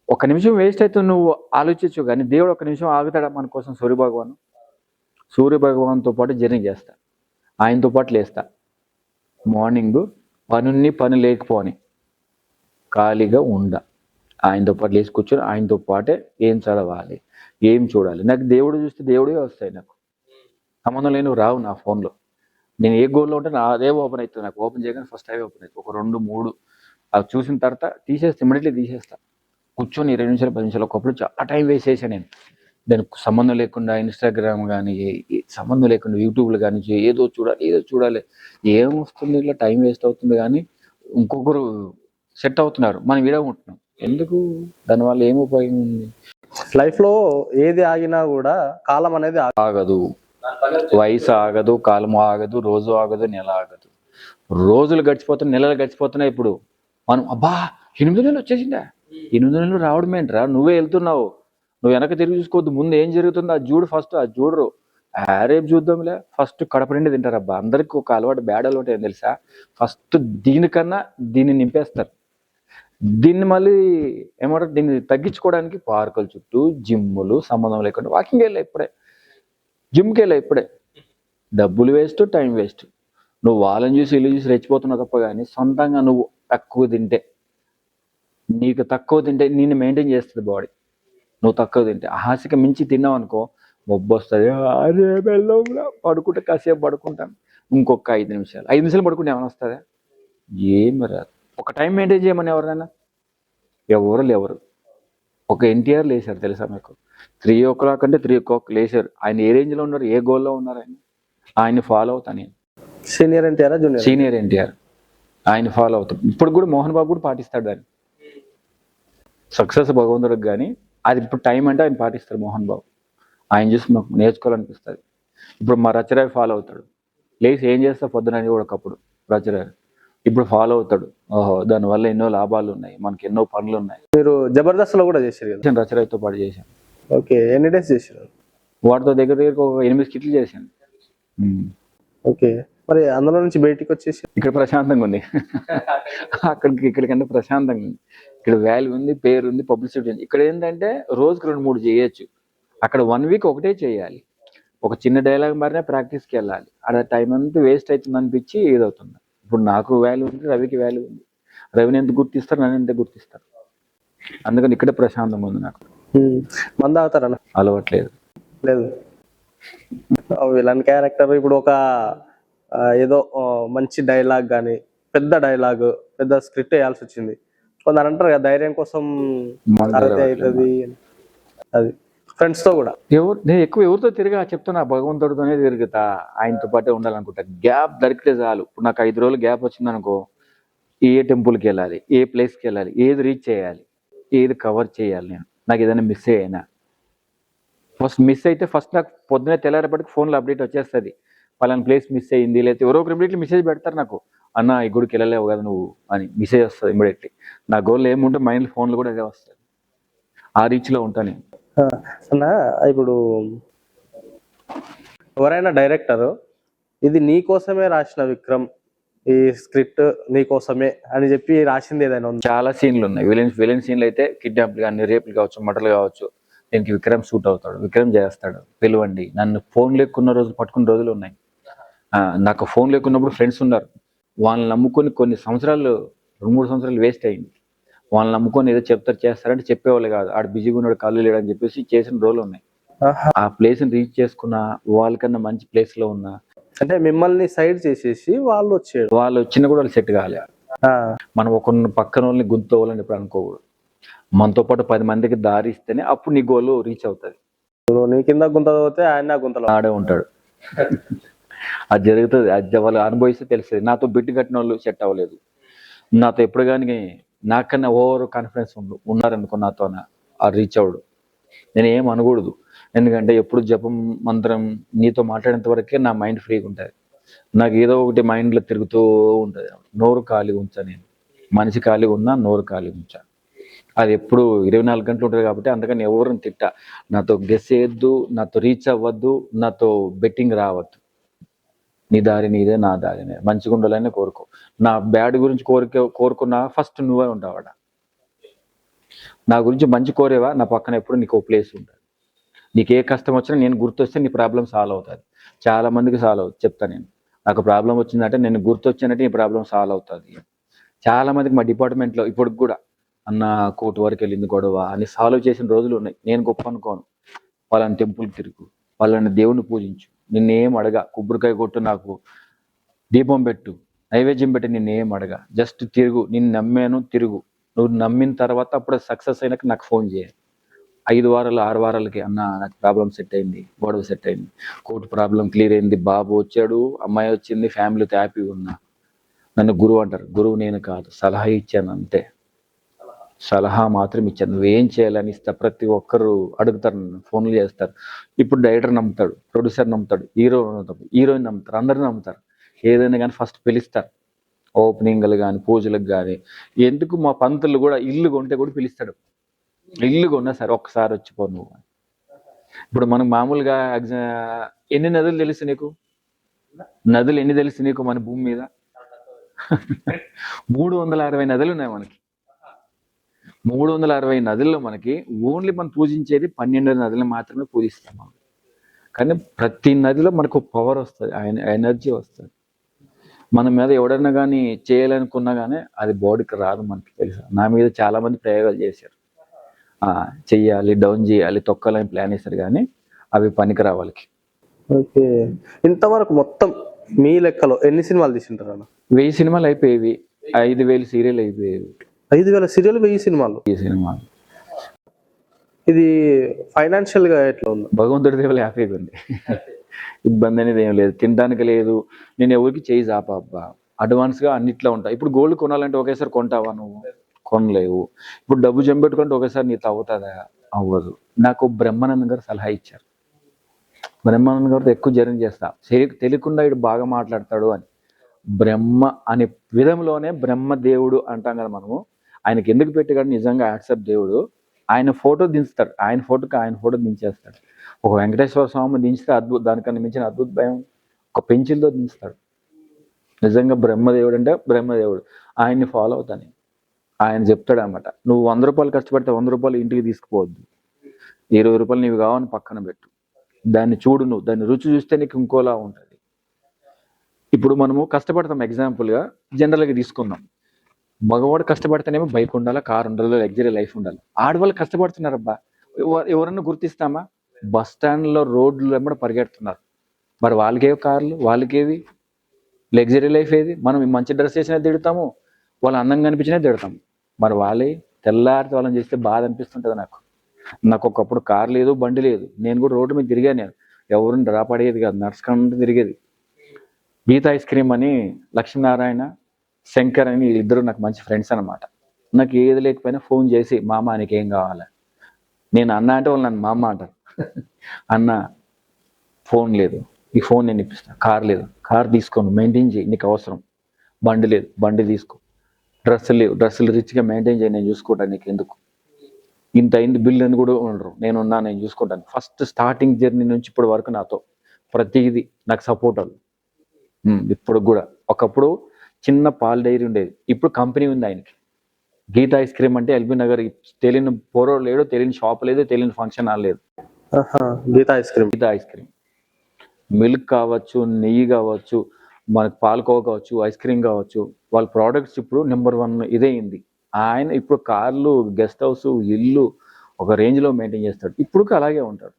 ఒక నిమిషం వేస్ట్ అయితే నువ్వు ఆలోచించు. కానీ దేవుడు ఒక నిమిషం ఆగుతాడా మన కోసం? సూర్య భగవాన్తో పాటు జర్నీ చేస్తా, ఆయనతో పాటు లేస్తా. మార్నింగ్ పని లేకపోని ఖాళీగా ఆయనతో పాటు లేచి కూర్చొని ఆయనతో పాటే ఏం చదవాలి, ఏం చూడాలి. నాకు దేవుడు చూస్తే దేవుడే వస్తాయి. నాకు సంబంధం లేని రావు నా ఫోన్లో. నేను ఏ గోల్లో ఉంటే అదే ఓపెన్ అవుతుంది. నాకు ఓపెన్ చేయగానే ఫస్ట్ అవే ఓపెన్ అవుతుంది. ఒక 2-3 అవి చూసిన తర్వాత ఇమ్మీడియట్లీ తీసేస్తా. కూర్చొని 20 నిమిషాలు 10 నిమిషాలు ఒకప్పుడు చాలా టైం వేస్ట్ చేశాను నేను. దానికి సంబంధం లేకుండా ఇన్స్టాగ్రామ్ కానీ సంబంధం లేకుండా యూట్యూబ్లో కానీ ఏదో చూడాలి. ఏం వస్తుంది, ఇట్లా టైం వేస్ట్ అవుతుంది. కానీ ఇంకొకరు సెట్ అవుతున్నారు, మనం విడగొంటున్నాం. ఎందుకు? దానివల్ల ఏం ఉపయోగం ఉంది? లైఫ్లో ఏది ఆగినా కూడా కాలం అనేది ఆగదు, వయసు ఆగదు, కాలం ఆగదు, రోజు ఆగదు, నెల ఆగదు. రోజులు గడిచిపోతున్నాయి, నెలలు గడిచిపోతున్నాయి. ఇప్పుడు మనం 8 నెలలు వచ్చేసిందా? 8 నెలలు రావడం ఏంట్రా? నువ్వే వెళ్తున్నావు. నువ్వు వెనక తిరిగి చూసుకోవద్దు, ముందు ఏం జరుగుతుందో అది చూడు. ఫస్ట్ అది చూడరు, రేపు చూద్దాంలే. ఫస్ట్ కడప నిండి తింటారబ్బా. అందరికి ఒక అలవాటు, బ్యాడ్ అలవాటు ఏం తెలుసా, ఫస్ట్ దీనికన్నా దీన్ని నింపేస్తారు. దీన్ని మళ్ళీ ఏమంటారు, దీన్ని తగ్గించుకోవడానికి పార్కుల చుట్టూ జిమ్ములు, సంబంధం లేకుండా వాకింగ్ వెళ్ళా, జిమ్కి వెళ్ళా. ఇప్పుడే డబ్బులు వేస్ట్, టైం వేస్ట్. నువ్వు వాళ్ళని చూసి ఇల్లు చూసి రెచ్చిపోతున్నావు తప్ప. కానీ సొంతంగా నువ్వు నీకు తక్కువ తింటే నిన్ను మెయింటైన్ చేస్తుంది బాడీ. నువ్వు తక్కువ తింటే, ఆశకి మించి తిన్నావు అనుకో మొబ్బు వస్తుంది. అరే వెళ్ళంలా పడుకుంటే కాసేపు పడుకుంటాను, ఇంకొక 5 నిమిషాలు పడుకుంటే ఏమైనా వస్తుందా? ఏమి రాదు. ఒక టైం మెయింటైన్ చేయమని ఎవరైనా ఎవరు లేవరు. ఒక ఎన్టీఆర్ లేచారు తెలుసా మీకు, 3:00 అంటే 3:00 లేచారు. ఆయన ఏ రేంజ్లో ఉన్నారు, ఏ గోల్లో ఉన్నారు, ఆయన ఫాలో అవుతాను నేను. సీనియర్ ఎన్టీఆర్ ఆయన ఫాలో అవుతాడు. ఇప్పుడు కూడా మోహన్ బాబు కూడా పాటిస్తాడు దాన్ని. సక్సెస్ భగవంతుడికి, కానీ అది ఇప్పుడు టైం అంటే ఆయన పాటిస్తాడు మోహన్ బాబు. ఆయన చూసి మాకు నేర్చుకోవాలనిపిస్తుంది. ఇప్పుడు మా రచరాయ్ ఫాలో అవుతాడు. లేచి ఏం చేస్తా పొద్దునని కూడా ఒకప్పుడు రచరాయ్, ఇప్పుడు ఫాలో అవుతాడు. ఓహో, దానివల్ల ఎన్నో లాభాలు ఉన్నాయి, మనకి ఎన్నో పనులు ఉన్నాయి. మీరు జబర్దస్త్లో కూడా చేశారు కదా? రచరాయ్తో పాటు చేశాను. ఓకే, ఎన్ని డేస్ చేశారు? వాటితో దగ్గర ఒక 8 స్కిట్లు చేశాను. ఓకే, మరి అందులో నుంచి బయటికి వచ్చేసి ఇక్కడ ప్రశాంతంగా ఉంది. ఇక్కడికంటే ప్రశాంతంగా ఉంది. ఇక్కడ వాల్యూ ఉంది, పేరు ఉంది, పబ్లిసిటీ ఉంది. ఇక్కడ ఏంటంటే రోజుకి 2-3 చేయొచ్చు. అక్కడ 1 వీక్ ఒకటే చేయాలి. ఒక చిన్న డైలాగ్ మారినా ప్రాక్టీస్కి వెళ్ళాలి. అక్కడ టైం అంతా వేస్ట్ అవుతుంది అనిపించి ఏదవుతుంది. ఇప్పుడు నాకు వాల్యూ ఉంది, రవికి వాల్యూ ఉంది. రవిని ఎంత గుర్తిస్తారు, నన్ను ఎంత గుర్తిస్తారు. అందుకని ఇక్కడ ప్రశాంతంగా ఉంది నాకు. మంద అవుతారన్న అలవట్లేదు. లేదు, విలన్ క్యారెక్టర్ ఇప్పుడు ఒక ఏదో మంచి డైలాగ్ కానీ పెద్ద డైలాగ్, పెద్ద స్క్రిప్ట్ వేయాల్సి వచ్చింది. కొందరు అంటారు కదా ధైర్యం కోసం అవుతుంది. అది ఫ్రెండ్స్ తో కూడా నేను ఎక్కువ ఎవరితో తిరిగా చెప్తున్నా, భగవంతుడితోనే తిరుగుతా, ఆయనతో పాటే ఉండాలనుకుంటా. గ్యాప్ దొరికితే చాలు. ఇప్పుడు నాకు 5 రోజులు గ్యాప్ వచ్చిందనుకో, ఏ టెంపుల్కి వెళ్ళాలి, ఏ ప్లేస్కి వెళ్ళాలి, ఏది రీచ్ చేయాలి, ఏది కవర్ చేయాలి, నాకు ఏదైనా మిస్ అయినా మిస్ అయితే ఫస్ట్ నాకు పొద్దునే తెల్లారేపటికి ఫోన్లో అప్డేట్ వచ్చేస్తుంది. పలానా ప్లేస్ మిస్ అయ్యింది, లేకపోతే ఎవరో ఒకరు ఇమీడియట్లీ మెసేజ్ పెడతారు నాకు, అన్న ఈ గుడికి వెళ్ళలేవు కదా నువ్వు అని మెసేజ్ వస్తుంది ఇమీడియట్లీ. నా గోల్ ఏముంటే మైండ్ ఫోన్లో కూడా అదే వస్తుంది. ఆ రీచ్లో ఉంటాను. అన్న ఇప్పుడు ఎవరైనా డైరెక్టర్ ఇది నీ కోసమే రాసిన విక్రమ్, ఈ స్క్రిప్ట్ నీ కోసమే అని చెప్పి రాసింది ఏదైనా ఉంది? చాలా సీన్లు ఉన్నాయి. విలన్ సీన్లు అయితే కిడ్నాప్లు కానీ, రేపులు కావచ్చు, మటలు కావచ్చు, దీనికి విక్రమ్ సూట్ అవుతాడు, విక్రమ్ చేస్తాడు. పిలువండి, నన్ను ఫోన్ లేకున్న రోజులు పట్టుకున్న రోజులు ఉన్నాయి. నాకు ఫోన్ లేకున్నప్పుడు ఫ్రెండ్స్ ఉన్నారు, వాళ్ళని నమ్ముకొని కొన్ని సంవత్సరాలు 2-3 సంవత్సరాలు వేస్ట్ అయింది. వాళ్ళని నమ్ముకొని ఏదో చెప్తారు చేస్తారంటే చెప్పేవాళ్ళు కాదు. ఆడు బిజీగా ఉన్నాడు, కళ్ళు లేడని చెప్పేసి చేసిన రోజులు ఉన్నాయి. ఆ ప్లేస్ ని రీచ్ చేసుకున్నా, వాళ్ళకన్నా మంచి ప్లేస్ లో ఉన్నా, అంటే మిమ్మల్ని సైడ్ చేసేసి వాళ్ళు వచ్చాడు. వాళ్ళు వచ్చినా కూడా వాళ్ళు సెట్ కాలే. మనం ఒక పక్కన వాళ్ళని గుంతోవాలని ఎప్పుడు అనుకోకూడదు. మనతో పాటు 10 మందికి దారి ఇస్తేనే అప్పుడు నీ గోల్ రీచ్ అవుతుంది. నీ కింద గుంత పోతే ఆయన గుంతలో ఆడే ఉంటాడు. అది జరుగుతుంది. అది వాళ్ళు అనుభవిస్తే తెలుస్తుంది. నాతో బిట్టు కట్టిన వాళ్ళు సెట్ అవ్వలేదు. నాతో ఎప్పుడు కానీ నాకన్నా ఓవర్ కాన్ఫిడెన్స్ ఉన్నారనుకో నాతో ఆ రీచ్ అవ్వడు. నేను ఏం అనకూడదు. ఎందుకంటే ఎప్పుడు జపం మంత్రం నీతో మాట్లాడేంత వరకే నా మైండ్ ఫ్రీగా ఉంటుంది. నాకు ఏదో ఒకటి మైండ్లో తిరుగుతూ ఉంటుంది. నోరు ఖాళీగా ఉంచా నేను. మనిషి ఖాళీగా ఉన్నా నోరు ఖాళీగా ఉంచా. అది ఎప్పుడు 24 గంటలు ఉంటుంది కాబట్టి అందుకని ఎవరిని తిట్టా. నాతో గెస్ చేయొద్దు, నాతో రీచ్ అవ్వద్దు, నాతో బెట్టింగ్ రావద్దు. నీ దారి నీదే, నా దారి నీదే. మంచిగా ఉండాలని కోరుకో. నా బ్యాడ్ గురించి కోరుకున్నా ఫస్ట్ నువ్వే ఉంటావాడ. నా గురించి మంచి కోరేవా, నా పక్కన ఎప్పుడు నీకు ఓ ప్లేస్ ఉంటుంది. నీకు ఏ కష్టం వచ్చినా నేను గుర్తొస్తే నీ ప్రాబ్లం సాల్వ్ అవుతుంది. చాలా మందికి సాల్వ్ అవుతుంది. చెప్తా నేను, నాకు ప్రాబ్లం వచ్చిందంటే నేను గుర్తొచ్చానంటే నీ ప్రాబ్లం సాల్వ్ అవుతుంది. చాలా మందికి మా డిపార్ట్మెంట్లో ఇప్పటికి కూడా అన్న కోర్టు వరకు వెళ్ళింది గొడవ అని సాల్వ్ చేసిన రోజులు ఉన్నాయి. నేను గొప్ప అనుకోను. వాళ్ళని టెంపుల్కి తిరుగు, వాళ్ళని దేవుని పూజించు, నిన్నేం అడగా, కొబ్బరికాయ కొట్టు, నాకు దీపం పెట్టు, నైవేద్యం పెట్టి, నిన్నేం అడగా, జస్ట్ తిరుగు. నిన్ను నమ్మాను, తిరుగు. నువ్వు నమ్మిన తర్వాత అప్పుడు సక్సెస్ అయినాక నాకు ఫోన్ చేయాలి. 5 వారాలు 6 వారాలకి అన్న నాకు ప్రాబ్లం సెట్ అయింది, గొడవ సెట్ అయింది, కోర్టు ప్రాబ్లం క్లియర్ అయింది, బాబు వచ్చాడు, అమ్మాయి వచ్చింది, ఫ్యామిలీతో హ్యాపీగా ఉన్నా. నన్ను గురువు అంటారు. గురువు నేను కాదు, సలహా ఇచ్చాను అంతే. సలహా మాత్రం ఇచ్చాను. నువ్వేం చేయాలని ఇస్తా. ప్రతి ఒక్కరు అడుగుతారు, నన్ను ఫోన్లు చేస్తారు. ఇప్పుడు డైరెక్టర్ నమ్ముతాడు, ప్రొడ్యూసర్ నమ్ముతాడు, హీరోయిన్ నమ్ముతారు, అందరూ నమ్ముతారు. ఏదైనా కానీ ఫస్ట్ పిలుస్తారు. ఓపెనింగ్లు కానీ పూజలకు కానీ. ఎందుకు మా పంతులు కూడా ఇల్లు కొంటే కూడా పిలుస్తాడు. ఇల్లు కొన్నా సరే ఒక్కసారి వచ్చిపో నువ్వు. ఇప్పుడు మనకు మామూలుగా ఎన్ని నదులు తెలుసు నీకు? నదులు ఎన్ని తెలుసు నీకు మన భూమి మీద? 360 నదులు ఉన్నాయి మనకి. 360 నదుల్లో మనకి ఓన్లీ మనం పూజించేది 12 నదులు మాత్రమే పూజిస్తాం మనం. కానీ ప్రతి నదిలో మనకు పవర్ వస్తుంది, ఎనర్జీ వస్తుంది. మన మీద ఎవడన్నా కానీ చేయాలనుకున్నా కానీ అది బాడీకి రాదు. మనకి తెలుసు. నా మీద చాలా మంది ప్రయోగాలు చేశారు. చెయ్యాలి, డౌన్ చేయాలి, తొక్కాలని ప్లాన్ వేస్తారు, కానీ అవి పనికిరా వాళ్ళకి. ఓకే, ఇంతవరకు మొత్తం మీ లెక్కలో ఎన్ని సినిమాలు తీసింటారు అన్న? 1000 సినిమాలు అయిపోయేవి, 5000 సీరియల్ అయిపోయేవి. 5000 సీరియల్, 1000 సినిమాలు. ఈ సినిమాలు ఇది ఫైనాన్షియల్ గా ఎట్లా ఉంది? భగవంతుడి దేవులు హ్యాపీగా ఉంది. ఇబ్బంది అనేది ఏం లేదు, తినడానికి లేదు. నేను ఎవరికి చేయి జాపబ్బా. అడ్వాన్స్ గా అన్నిట్లో ఉంటా. ఇప్పుడు గోల్డ్ కొనాలంటే ఒకేసారి కొంటావా నువ్వు? కొనలేవు. ఇప్పుడు డబ్బు జంపెట్టుకుంటే ఒకేసారి నీతో అవుతుందా? అవ్వదు. నాకు బ్రహ్మానందం గారు సలహా ఇచ్చారు. బ్రహ్మానందం గారితో ఎక్కువ జర్నీ చేస్తా. తెలియకుండా ఇటు బాగా మాట్లాడతాడు అని. బ్రహ్మ అనే విధంలోనే బ్రహ్మదేవుడు అంటాం కదా మనము. ఆయనకి ఎందుకు పెట్టాడు? నిజంగా వాట్సాప్ దేవుడు. ఆయన ఫోటో దించుతాడు, ఆయన ఫోటో దించేస్తాడు. ఒక వెంకటేశ్వర స్వామి దించితే అద్భుతం, దానికన్నా మించిన అద్భుత భయం ఒక పెన్సిల్తో దించుతాడు. నిజంగా బ్రహ్మదేవుడు అంటే బ్రహ్మదేవుడు. ఆయన్ని ఫాలో అవుతాను. ఆయన చెప్తాడు అన్నమాట, నువ్వు 100 రూపాయలు కష్టపడితే 100 రూపాయలు ఇంటికి తీసుకుపోవద్దు. 20 రూపాయలు నీవు కావాలని పక్కన పెట్టు. దాన్ని చూడు, నువ్వు దాన్ని రుచి చూస్తే నీకు ఇంకోలా ఉంటుంది. ఇప్పుడు మనము కష్టపడతాం. ఎగ్జాంపుల్గా జనరల్గా తీసుకుందాం. మగవాడు కష్టపడితేనేమో బైక్ ఉండాలి, కార్ ఉండాలి, లగ్జరీ లైఫ్ ఉండాలి. ఆడవాళ్ళు కష్టపడుతున్నారబ్బా, ఎవరన్నా గుర్తిస్తామా? బస్ స్టాండ్లో రోడ్లు వెంబడి పరిగెడుతున్నారు. మరి వాళ్ళకేవి కార్లు, వాళ్ళకేవి లగ్జరీ లైఫ్ ఏది? మనం మంచి డ్రెస్ చేసినా తిడతాము, వాళ్ళు అందంగా కనిపించినా తిడతాము. మరి వాళ్ళే తెల్లారితే వాళ్ళని చేస్తే బాధ అనిపిస్తుంటుంది నాకు ఒకప్పుడు కార్ లేదు, బండి లేదు. నేను కూడా రోడ్డు మీద తిరిగాను. నేను ఎవరిని డ్రాప్ అడిగేది కాదు, నడుచుకుంటూ తిరిగేది. గీత ఐస్ క్రీమ్ అని లక్ష్మీనారాయణ, శంకర్ అని ఇద్దరు నాకు మంచి ఫ్రెండ్స్ అనమాట. నాకు ఏది లేకపోయినా ఫోన్ చేసి, మామ నీకేం కావాలి? నేను అన్న అంటే వాళ్ళు నన్ను మామ అంటారు. అన్న ఫోన్ లేదు, ఈ ఫోన్ నేను ఇప్పిస్తాను. కార్ లేదు, కార్ తీసుకోను, మెయింటైన్ చేయి, నీకు అవసరం. బండి లేదు, బండి తీసుకో. డ్రెస్సులు లేవు, డ్రెస్సులు రిచ్గా మెయింటైన్ చేయి, నేను చూసుకుంటాను, నీకు ఎందుకు? ఇంత అయింది బిల్ అని కూడా ఉండరు, నేనున్నా, నేను చూసుకుంటాను. ఫస్ట్ స్టార్టింగ్ జర్నీ నుంచి ఇప్పటి వరకు నాతో ప్రతిదీ నాకు సపోర్ట్ అది. ఇప్పుడు కూడా. ఒకప్పుడు చిన్న పాల డైరీ ఉండేది, ఇప్పుడు కంపెనీ ఉంది ఆయనకి. గీత ఐస్ క్రీమ్ అంటే ఎల్బీ నగర్. తెలియని పోరో లేడు, తెలియని షాప్ లేదు, తెలియని ఫంక్షన్ హాల్ లేదు. గీత ఐస్ క్రీమ్ మిల్క్ కావచ్చు, నెయ్యి కావచ్చు, మనకు పాలకోవ కావచ్చు, ఐస్ క్రీమ్ కావచ్చు, వాళ్ళ ప్రోడక్ట్స్ ఇప్పుడు నెంబర్ 1 ఇదే అయింది. ఆయన ఇప్పుడు కార్లు, గెస్ట్ హౌస్, ఇల్లు ఒక రేంజ్లో మెయింటైన్ చేస్తాడు. ఇప్పుడు అలాగే ఉంటాడు.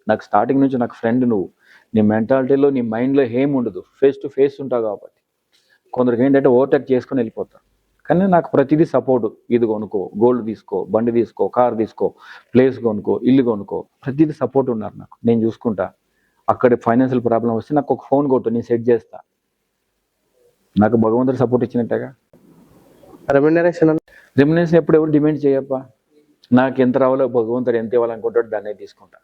నాకు స్టార్టింగ్ నుంచి నాకు ఫ్రెండ్ నువ్వు. నీ మెంటాలిటీలో, నీ మైండ్లో ఏం ఉండదు, ఫేస్ టు ఫేస్ ఉంటావు కాబట్టి. కొందరికి ఏంటంటే ఓవర్టేక్ చేసుకొని వెళ్ళిపోతారు. కానీ నాకు ప్రతిదీ సపోర్ట్. ఇది కొనుక్కో, గోల్డ్ తీసుకో, బండి తీసుకో, కార్ తీసుకో, ప్లేస్ కొనుక్కో, ఇల్లు కొనుక్కో, ప్రతిదీ సపోర్ట్ ఉన్నారు నాకు. నేను చూసుకుంటా. అక్కడ ఫైనాన్షియల్ ప్రాబ్లం వస్తే నాకు ఒక ఫోన్ కొట్టు, నేను సెట్ చేస్తా. నాకు భగవంతుడు సపోర్ట్ ఇచ్చినట్టుగా. రెమ్యునరేషన్ రెమ్యునరేషన్ ఎప్పుడు ఎవరు డిమాండ్ చేయప్పా. నాకు ఎంత రావాలో భగవంతుడు ఎంత ఇవ్వాలనుకుంటాడు దాన్ని తీసుకుంటా.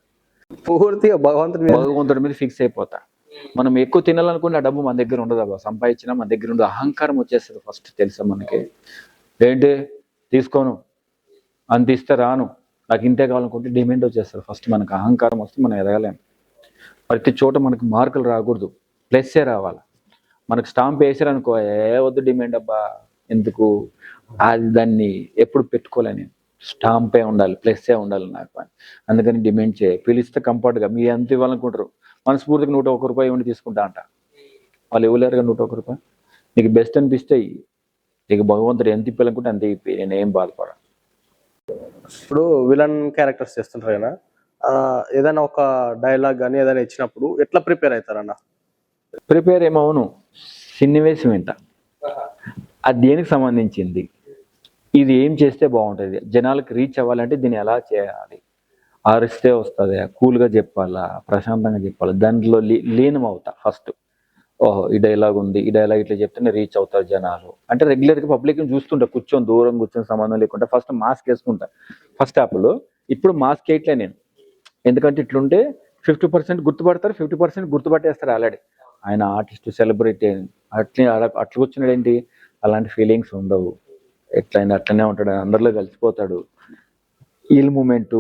పూర్తిగా భగవంతుడి మీద ఫిక్స్ అయిపోతా. మనం ఎక్కువ తినాలనుకున్న డబ్బు మన దగ్గర ఉండదు అబ్బా. సంపాదించినా మన దగ్గర ఉండదు. అహంకారం వచ్చేస్తుంది ఫస్ట్, తెలుసా మనకి. ఏంటి తీసుకోను, అంత ఇస్తే రాను, నాకు ఇంతే కావాలనుకుంటే డిమాండ్ వచ్చేస్తుంది ఫస్ట్. మనకు అహంకారం వస్తే మనం ఎదగలేము. ప్రతి చోట మనకు మార్కులు రాకూడదు, ప్లస్సే రావాలి. మనకు స్టాంప్ వేసారనుకో, వద్దు డిమాండ్ అబ్బా, ఎందుకు, అది దాన్ని ఎప్పుడు పెట్టుకోలేను. స్టాంపే ఉండాలి, ప్లస్సే ఉండాలి నాకు. అందుకని డిమాండ్ చేయ. పిలిస్తే కంఫర్ట్గా మీరు ఎంత ఇవ్వాలనుకుంటారు, మనస్ఫూర్తిగా 101 రూపాయి ఇవ్వండి తీసుకుంటా అంట. వాళ్ళు ఇవ్వలేరుగా 101 రూపాయి. నీకు బెస్ట్ అనిపిస్తే నీకు భగవంతుడు ఎంత ఇప్పాలనుకుంటే అంత ఇప్పి, నేను ఏం బాధపడ. ఇప్పుడు విలన్ క్యారెక్టర్స్ చేస్తుంటారు కదా, ఏదైనా ఒక డైలాగ్ కానీ ఏదైనా ఇచ్చినప్పుడు ఎట్లా ప్రిపేర్ అవుతారన్న? ప్రిపేర్ ఏమవును, సన్నివేశం ఏంట, అది దేనికి సంబంధించింది, ఇది ఏం చేస్తే బాగుంటుంది, జనాలకు రీచ్ అవ్వాలంటే దీన్ని ఎలా చేయాలి, అరిస్తే వస్తుంది, కూల్గా చెప్పాలా, ప్రశాంతంగా చెప్పాలా, దాంట్లో లీనం అవుతా ఫస్ట్. ఓహో ఈ డైలాగ్ ఉంది, ఈ డైలాగ్ ఇట్లా చెప్తేనే రీచ్ అవుతారు జనాలు అంటే. రెగ్యులర్గా పబ్లిక్ని చూస్తుంటా, కూర్చొని దూరం కూర్చొని సంబంధం లేకుండా ఫస్ట్ మాస్క్ వేసుకుంటా ఫస్ట్ యాప్లో. ఇప్పుడు మాస్క్ వేయట్లే నేను, ఎందుకంటే ఇట్లుంటే 50% గుర్తుపడతారు, 50% గుర్తుపట్టేస్తారు ఆల్రెడీ. ఆయన ఆర్టిస్ట్, సెలబ్రిటీ అట్లా కూర్చున్నాడు ఏంటి, అలాంటి ఫీలింగ్స్ ఉండవు. ఎట్లయినా అట్లనే ఉంటాడు, అందరిలో కలిసిపోతాడు. వీళ్ళ మూమెంటు,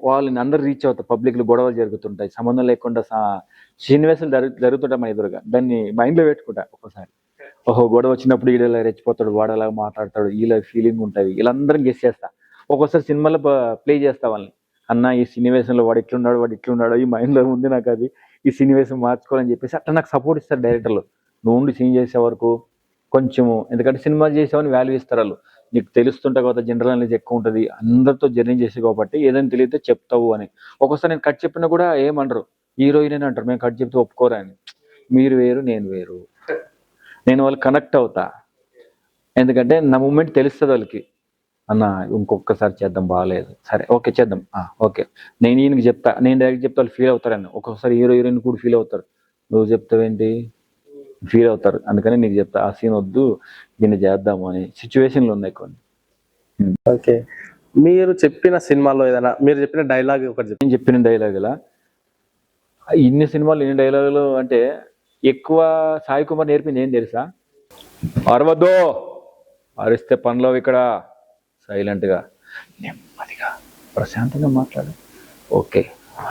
వాళ్ళని అందరు రీచ్ అవుతారు. పబ్లిక్లో గొడవలు జరుగుతుంటాయి, సంబంధం లేకుండా సన్నివేశాలు జరుగుతుంటాయి మన ఎదురుగా. దాన్ని మైండ్లో పెట్టుకుంటా ఒక్కోసారి. ఓహో గొడవ వచ్చినప్పుడు వీళ్ళలా రెచ్చిపోతాడు, వాడలా మాట్లాడతాడు, వీళ్ళ ఫీలింగ్ ఉంటుంది, వీళ్ళందరం గెస్ చేస్తా. ఒక్కోసారి సినిమాలో ప్లే చేస్తా వాళ్ళని. అన్న ఈ సన్నివేశంలో వాడు ఇట్లున్నాడు, ఈ మైండ్లో ఉంది నాకు, అది ఈ సన్నివేశం మార్చుకోవాలని చెప్పేసి అట్లా నాకు సపోర్ట్ ఇస్తారు డైరెక్టర్లు. నువ్వు ఉండి సీన్ చేసే వరకు కొంచెము, ఎందుకంటే సినిమా చేసేవని వాల్యూ ఇస్తారు వాళ్ళు. నీకు తెలుస్తుంటే కదా, జనరల్ నాలెడ్జ్ ఎక్కువ ఉంటుంది, అందరితో జర్నీ చేసి కాబట్టి ఏదైనా తెలియతే చెప్తావు అని. ఒక్కోసారి నేను కట్ చెప్పినా కూడా ఏమంటారు, హీరోయిన్ అంటారు, మేము కట్ చెప్తే ఒప్పుకోరా అని. మీరు వేరు నేను వేరు, నేను వాళ్ళు కనెక్ట్ అవుతా. ఎందుకంటే నా మూమెంట్ తెలుస్తుంది వాళ్ళకి. అన్న ఇంకొకసారి చేద్దాం, బాగాలేదు, సరే ఓకే చేద్దాం, ఓకే. నేను ఈయనకి చెప్తా, నేను డైరెక్ట్ చెప్తే వాళ్ళు ఫీల్ అవుతారని. ఒక్కొక్కసారి హీరోయిన్ కూడా ఫీల్ అవుతారు, నువ్వు చెప్తావేంటి, ఫీల్ అవుతారు. అందుకని నీకు చెప్తా, ఆ సీన్ వద్దు, దీన్ని చేద్దాము అని. సిచ్యువేషన్లు ఉన్నాయి కొన్ని. ఓకే, మీరు చెప్పిన సినిమాలో ఏదైనా మీరు చెప్పిన డైలాగ్ ఒకటి నేను చెప్పిన డైలాగులా, ఇన్ని సినిమాలు ఇన్ని డైలాగులు అంటే ఎక్కువ సాయి కుమార్ నేర్పింది ఏం తెలుసా, అరవద్దు, అరిస్తే పనిలో ఇక్కడ సైలెంట్గా నెమ్మదిగా ప్రశాంతంగా మాట్లాడు, ఓకే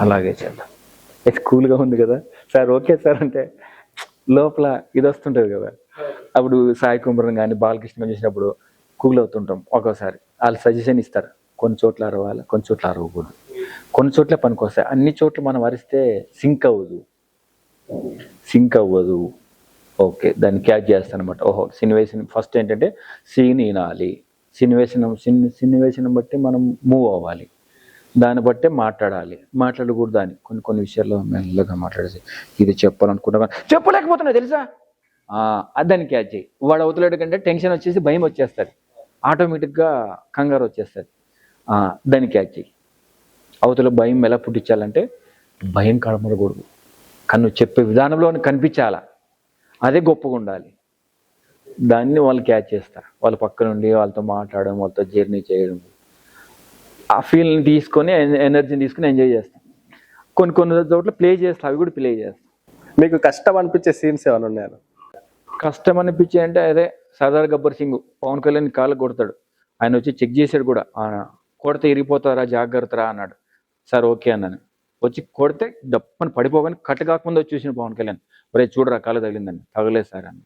అలాగే చేద్దాం, కూల్గా ఉంది కదా సార్, ఓకే సార్ అంటే లోపల ఇది వస్తుంటుంది కదా. అప్పుడు సాయి కుమార్ కానీ బాలకృష్ణ చేసినప్పుడు కూల్ అవుతుంటాం. ఒక్కోసారి వాళ్ళు సజెషన్ ఇస్తారు, కొన్ని చోట్ల అరవాలి, కొన్ని చోట్ల అరవకూడదు, కొన్ని చోట్ల పనికొస్తాయి, అన్ని చోట్ల మనం అరిస్తే సింక్ అవ్వదు. ఓకే దాన్ని క్యాచ్ చేస్తాను అనమాట. ఓహో సన్నివేశం ఫస్ట్ ఏంటంటే సీన్ వినాలి, సన్నివేశం బట్టి మనం మూవ్ అవ్వాలి, దాన్ని బట్టే మాట్లాడకూడదు అని. కొన్ని విషయాల్లో మెల్లగా మాట్లాడేసి ఇది చెప్పాలనుకుంటా చెప్పలేకపోతున్నా తెలుసా, దాన్ని క్యాచ్ చేయి. వాడు అవతలేడు కంటే టెన్షన్ వచ్చేసి భయం వచ్చేస్తుంది, ఆటోమేటిక్గా కంగారు వచ్చేస్తుంది, దాన్ని క్యాచ్ చేయి. అవతల భయం ఎలా పుట్టించాలంటే భయం కనబడకూడదు, కన్ను చెప్పే విధానంలో కనిపించాలా, అదే గొప్పగా ఉండాలి. దాన్ని వాళ్ళు క్యాచ్ చేస్తారు. వాళ్ళ పక్క నుండి వాళ్ళతో మాట్లాడడం, వాళ్ళతో జర్నీ చేయడం, ఆ ఫీల్ని తీసుకొని ఎనర్జీని తీసుకొని ఎంజాయ్ చేస్తాం. కొన్ని చోట్ల ప్లే చేస్తాం, అవి కూడా ప్లే చేస్తాం. మీకు కష్టం అనిపించే సీన్స్ ఏమైనా ఉన్నాయా? కష్టం అనిపించే అంటే అదే సర్దార్ గబ్బర్ సింగ్ పవన్ కళ్యాణ్ కాళ్ళు కొడతాడు, ఆయన వచ్చి చెక్ చేశాడు కూడా, కొడితే ఇరిగిపోతారా జాగ్రత్తరా అన్నాడు. సార్ ఓకే అన్నాను. వచ్చి కొడితే దప్పని పడిపోగానే కట్ కాకముందు వచ్చి చూసిన పవన్ కళ్యాణ్, ఒరే చూడరా కాలు తగిలిందని, తగలేదు సార్ అని.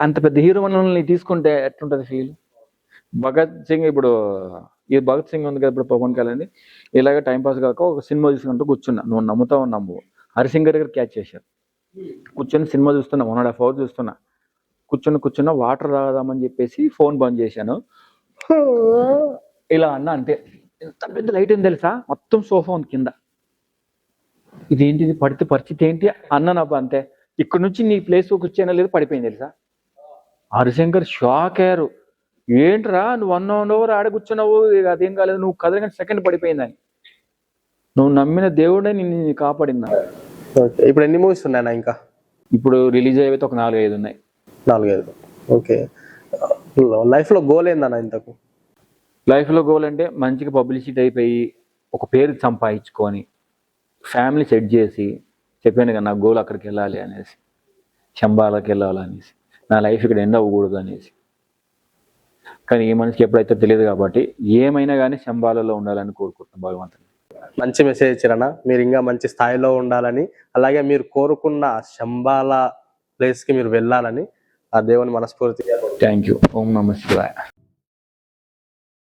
అంత పెద్ద హీరో మనల్ని తీసుకుంటే ఎట్లుంటుంది ఫీల్. భగత్ సింగ్ ఇప్పుడు ఈ భగత్ సింగ్ ఉంది కదా ఇప్పుడు పవన్ కళ్యాణ్, ఇలాగే టైంపాస్ కాక ఒక సినిమా చూసుకుంటూ కూర్చున్నా, నువ్వు నమ్ముతావు నమ్ము, హరిసింగర్ దగ్గర క్యాచ్ చేశారు, కూర్చొని సినిమా చూస్తున్నా, 1.5 hours చూస్తున్నా. కూర్చున్న వాటర్ తాగదామని చెప్పేసి ఫోన్ బంద్ చేశాను. ఇలా అన్నా అంతే. ఎంత పెద్ద లైట్ ఏం తెలుసా, మొత్తం సోఫా ఉంది కింద. ఇదేంటిది, పడితే పరిస్థితి ఏంటి అన్నాను. అబ్బా అంతే, ఇక్కడ నుంచి నీ ప్లేస్ కూర్చోనా లేదు, పడిపోయింది తెలుసా. హరిశంకర్ షాక్ అయ్యారు. ఏంట్రా నువ్వు 1 hour ఆడ కూర్చున్నావు, అదేం కాలేదు, నువ్వు కదలగానే సెకండ్ పడిపోయిందని. నువ్వు నమ్మిన దేవుడే నిన్ను కాపాడిందా. ఓకే, ఇప్పుడు ఎన్ని మూవీస్ ఉన్నాయన్నా ఇంకా? ఇప్పుడు రిలీజ్ అయ్యేది ఒక 4-5 ఉన్నాయి. 4-5. ఓకే, లైఫ్ లో గోల్ ఏందన్నా ఇంతకు? లైఫ్ లో గోల్ అంటే మంచిగా పబ్లిసిటీ అయిపోయి ఒక పేరు సంపాదించుకొని ఫ్యామిలీ సెట్ చేసి, చెప్పాను కదా నా గోల్ అక్కడికి వెళ్ళాలి అనేసి, శంబాలకి వెళ్ళాలి అనేసి, నా లైఫ్ ఇక్కడ ఎండ్ అవ్వకూడదు అనేసి. కానీ ఏ మనిషికి ఎప్పుడైతే తెలియదు కాబట్టి ఏమైనా కానీ శంబాలలో ఉండాలని కోరుకుంటున్నాను భగవంతుని. మంచి మెసేజ్ ఇచ్చారన్న. మీరు ఇంకా మంచి స్థాయిలో ఉండాలని, అలాగే మీరు కోరుకున్న శంబాల ప్లేస్ కి మీరు వెళ్ళాలని ఆ దేవుని మనస్ఫూర్తిగా. Thank you. ఓం నమః శివాయ.